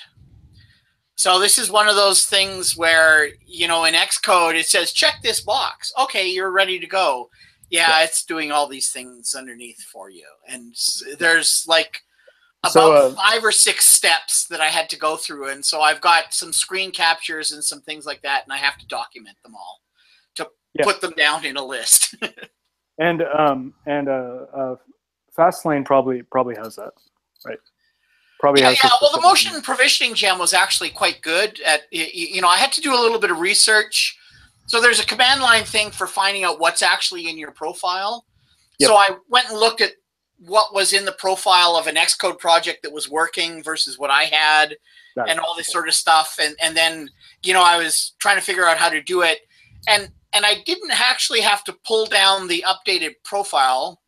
So this is one of those things where, you know, in Xcode, it says, check this box. Okay, you're ready to go. Yeah, it's doing all these things underneath for you. And there's like about 5 or 6 steps that I had to go through. And so I've got some screen captures and some things like that, and I have to document them all to put them down in a list. and Fastlane probably has that, right? Probably has. Yeah. Well, the motion provisioning gem was actually quite good at, you know, I had to do a little bit of research. So there's a command line thing for finding out what's actually in your profile. Yep. So I went and looked at what was in the profile of an Xcode project that was working versus what I had, and all this sort of stuff. And then, you know, I was trying to figure out how to do it. And I didn't actually have to pull down the updated profile,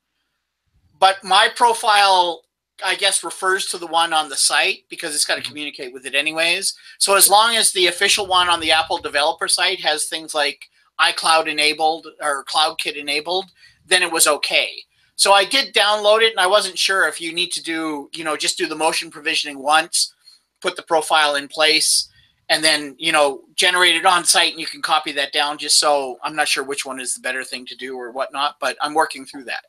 but my profile, I guess, refers to the one on the site because it's got to communicate with it anyways. So as long as the official one on the Apple developer site has things like iCloud enabled or CloudKit enabled, then it was okay. So I did download it, and I wasn't sure if you need to do, you know, just do the motion provisioning once, put the profile in place, and then, you know, generate it on site, and you can copy that down. Just so I'm not sure which one is the better thing to do or whatnot, but I'm working through that.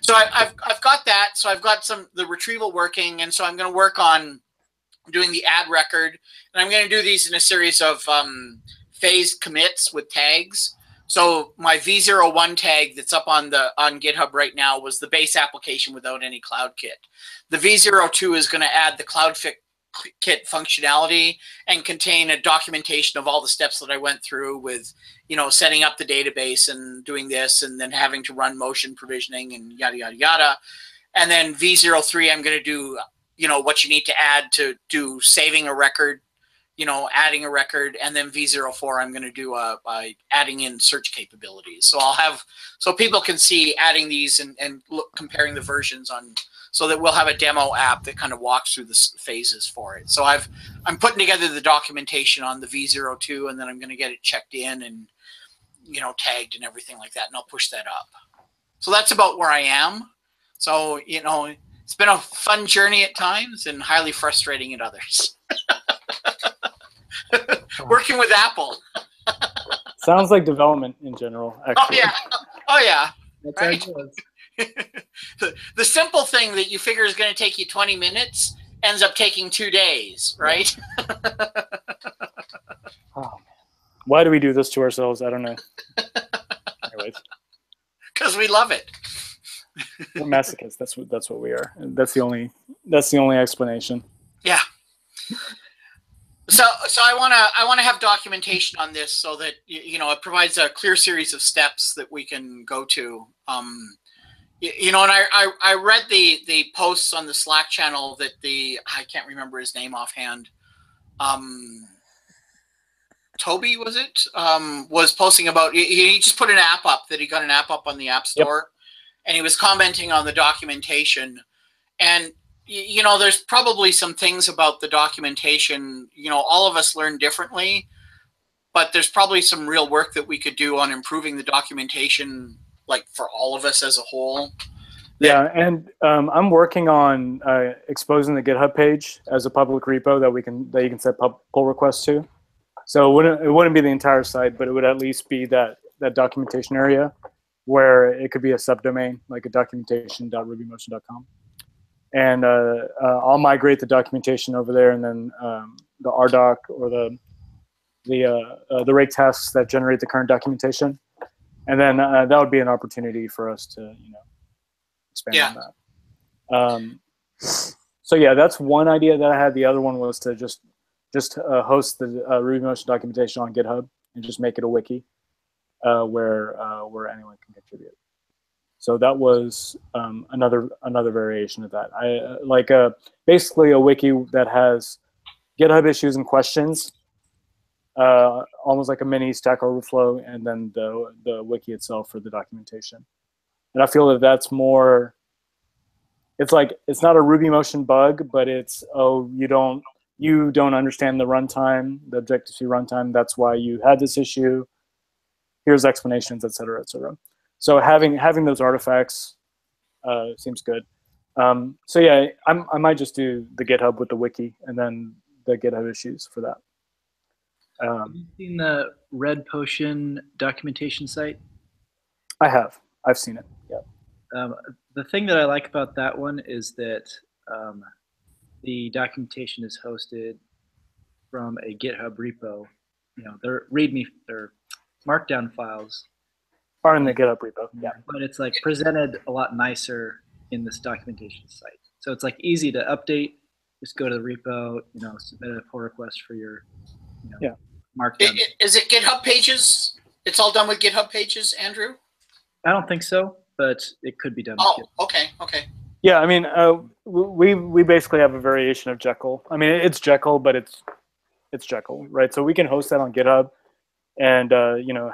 So I've got that. So I've got the retrieval working, and so I'm going to work on doing the add record, and I'm going to do these in a series of phased commits with tags. So my V01 tag that's up on GitHub right now was the base application without any CloudKit. The V02 is going to add the CloudKit functionality and contain a documentation of all the steps that I went through with, you know, setting up the database and doing this, and then having to run motion provisioning and yada, yada, yada. And then V03, I'm going to do what you need to add to do saving a record, adding a record, and then V04, I'm going to do adding in search capabilities. So so people can see adding these and comparing the versions so that we'll have a demo app that kind of walks through the phases for it. So I'm putting together the documentation on the V02, and then I'm going to get it checked in and, tagged and everything like that, and I'll push that up. So that's about where I am. So, it's been a fun journey at times and highly frustrating at others. Working with Apple. Sounds like development in general, actually. Oh yeah. That's right. how it goes. The simple thing that you figure is going to take you 20 minutes ends up taking 2 days, right? Oh, man. Why do we do this to ourselves? I don't know. Anyways. Because we love it. We're masochists. That's what we are. That's the only explanation. Yeah. So I want to have documentation on this so that it provides a clear series of steps that we can go to. And I read the posts on the Slack channel that I can't remember his name offhand. Toby, was it? Was posting about, he just put an app up, that he got an app up on the App Store. Yep. And he was commenting on the documentation. And, there's probably some things about the documentation, all of us learn differently, but there's probably some real work that we could do on improving the documentation, like for all of us as a whole. Yeah, and I'm working on exposing the GitHub page as a public repo that you can set pull requests to. So it wouldn't be the entire site, but it would at least be that documentation area where it could be a subdomain, like a documentation.rubymotion.com. And I'll migrate the documentation over there, and then the RDoc or the rake tasks that generate the current documentation, and then that would be an opportunity for us to expand on that. So yeah, that's one idea that I had. The other one was to just host the RubyMotion documentation on GitHub and just make it a wiki where anyone can contribute. So that was another variation of that. Basically a wiki that has GitHub issues and questions, almost like a mini Stack Overflow, and then the wiki itself for the documentation. And I feel that that's more. It's not a RubyMotion bug, but it's you don't understand the runtime, the Objective-C runtime. That's why you had this issue. Here's explanations, et cetera, et cetera. So having those artifacts seems good. So yeah, I might just do the GitHub with the wiki and then the GitHub issues for that. Have you seen the Red Potion documentation site? I have. I've seen it. Yeah. The thing that I like about that one is that the documentation is hosted from a GitHub repo. Their README, their Markdown files are in the GitHub repo. Yeah. But it's presented a lot nicer in this documentation site. So it's easy to update. Just go to the repo, submit a pull request for your, Markdown. Is it GitHub Pages? It's all done with GitHub Pages, Andrew? I don't think so, but it could be done. Oh, okay. Yeah, I mean, we basically have a variation of Jekyll. I mean, it's Jekyll, but it's Jekyll, right? So we can host that on GitHub, and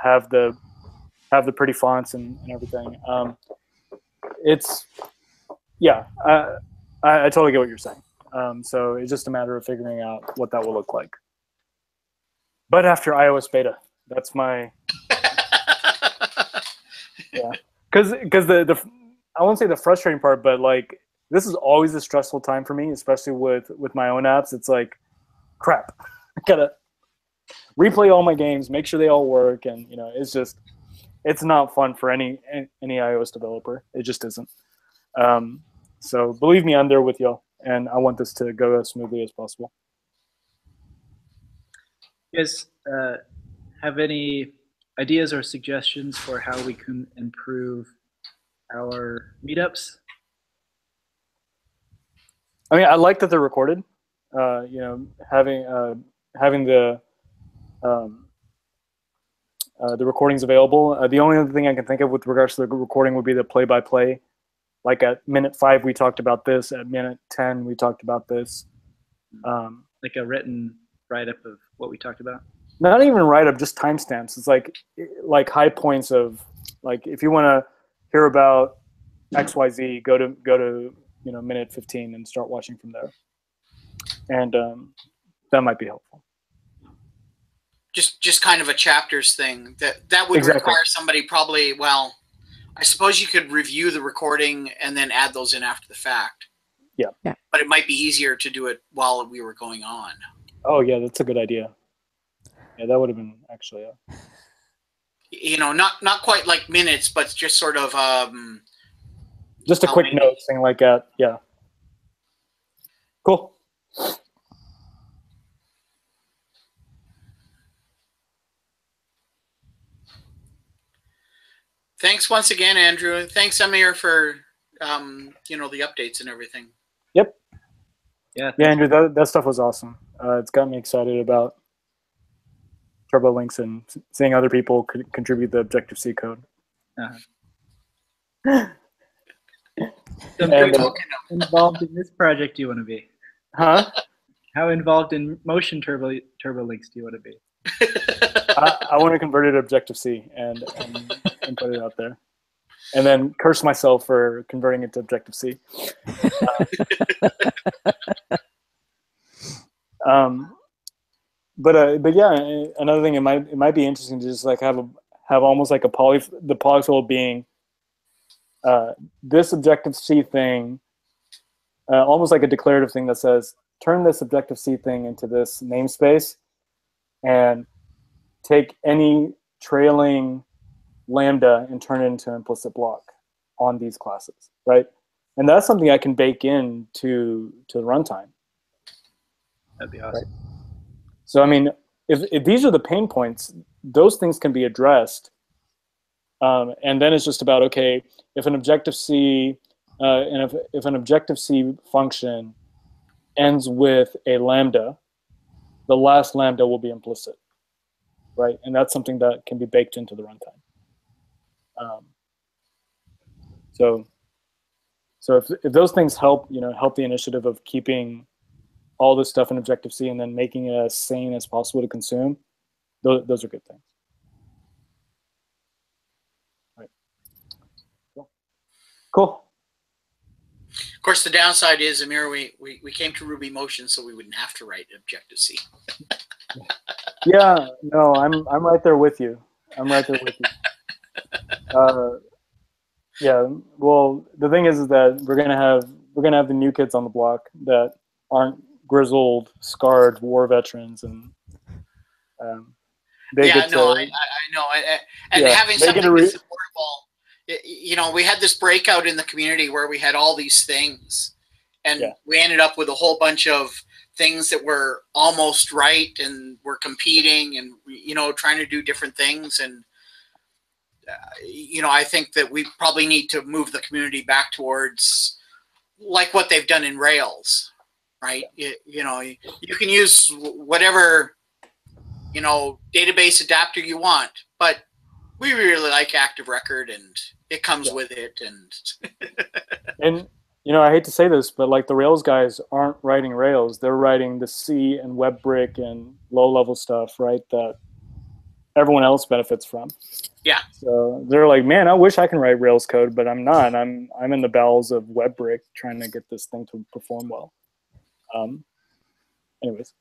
have the pretty fonts and everything. I totally get what you're saying. So it's just a matter of figuring out what that will look like. But after iOS beta, that's my because I won't say the frustrating part, but this is always a stressful time for me, especially with my own apps. It's crap. I gotta replay all my games, make sure they all work, and it's not fun for any iOS developer. It just isn't. So believe me, I'm there with y'all, and I want this to go as smoothly as possible. You guys have any ideas or suggestions for how we can improve our meetups? I mean, I like that they're recorded. Having the recordings available. The only other thing I can think of with regards to the recording would be the play-by-play, like at minute 5 we talked about this, at minute 10 we talked about this. Like a written write-up of what we talked about? Not even write-up, just timestamps. It's like high points of, like, if you want to hear about XYZ, go to minute 15 and start watching from there. And that might be helpful. Just kind of a chapters thing. That would Exactly. require somebody probably, well, I suppose you could review the recording and then add those in after the fact. Yeah. But it might be easier to do it while we were going on. Oh yeah, that's a good idea. Yeah, that would have been actually not quite like minutes, but just sort of just a quick note saying like that. Yeah. Cool. Thanks once again, Andrew. Thanks, Amir, for the updates and everything. Yep. Yeah, Andrew, that stuff was awesome. It's got me excited about Turbo Links and seeing other people contribute the Objective-C code. So how involved in this project do you want to be? Huh? How involved in motion turbo links do you want to be? I want to convert it to Objective-C and put it out there, and then curse myself for converting it to Objective-C. But yeah, another thing, it might be interesting to just like have almost like the polyfill being this Objective-C thing, almost like a declarative thing that says turn this Objective-C thing into this namespace and take any trailing lambda and turn it into an implicit block on these classes, right? And that's something I can bake in to the runtime. That'd be awesome. Right? So I mean, if these are the pain points, those things can be addressed. And then it's just about, okay, if an Objective-C and if an Objective-C function ends with a lambda, the last lambda will be implicit, right? And that's something that can be baked into the runtime. So if those things help the initiative of keeping all this stuff in Objective-C and then making it as sane as possible to consume, those are good things. Right. Cool. Of course, the downside is, Amir, we came to RubyMotion so we wouldn't have to write Objective-C. Yeah, no, I'm right there with you. I'm right there with you. Yeah, well, the thing is that we're gonna have the new kids on the block that aren't grizzled, scarred war veterans, and they get to, I know, and having something that's supportable. We had this breakout in the community where we had all these things, and we ended up with a whole bunch of things that were almost right, and we're competing, and trying to do different things, and I think that we probably need to move the community back towards like what they've done in Rails, right? You can use whatever database adapter you want, but we really like Active Record, and it comes with it, and I hate to say this, but like the Rails guys aren't writing Rails; they're writing the C and WebBrick and low-level stuff, right? That everyone else benefits from. Yeah. So they're like, man, I wish I can write Rails code, but I'm not. I'm in the bowels of WebBrick trying to get this thing to perform well. Anyways.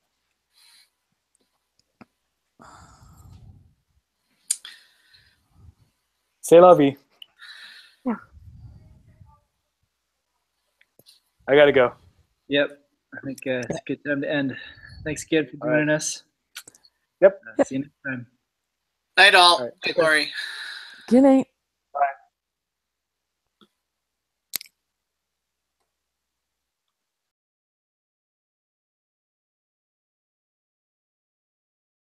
C'est la vie. Yeah. I gotta go. Yep. I think it's a good time to end. Thanks again for joining us. Yep. See you next time. Night all. All right. Good, Lori. Good night.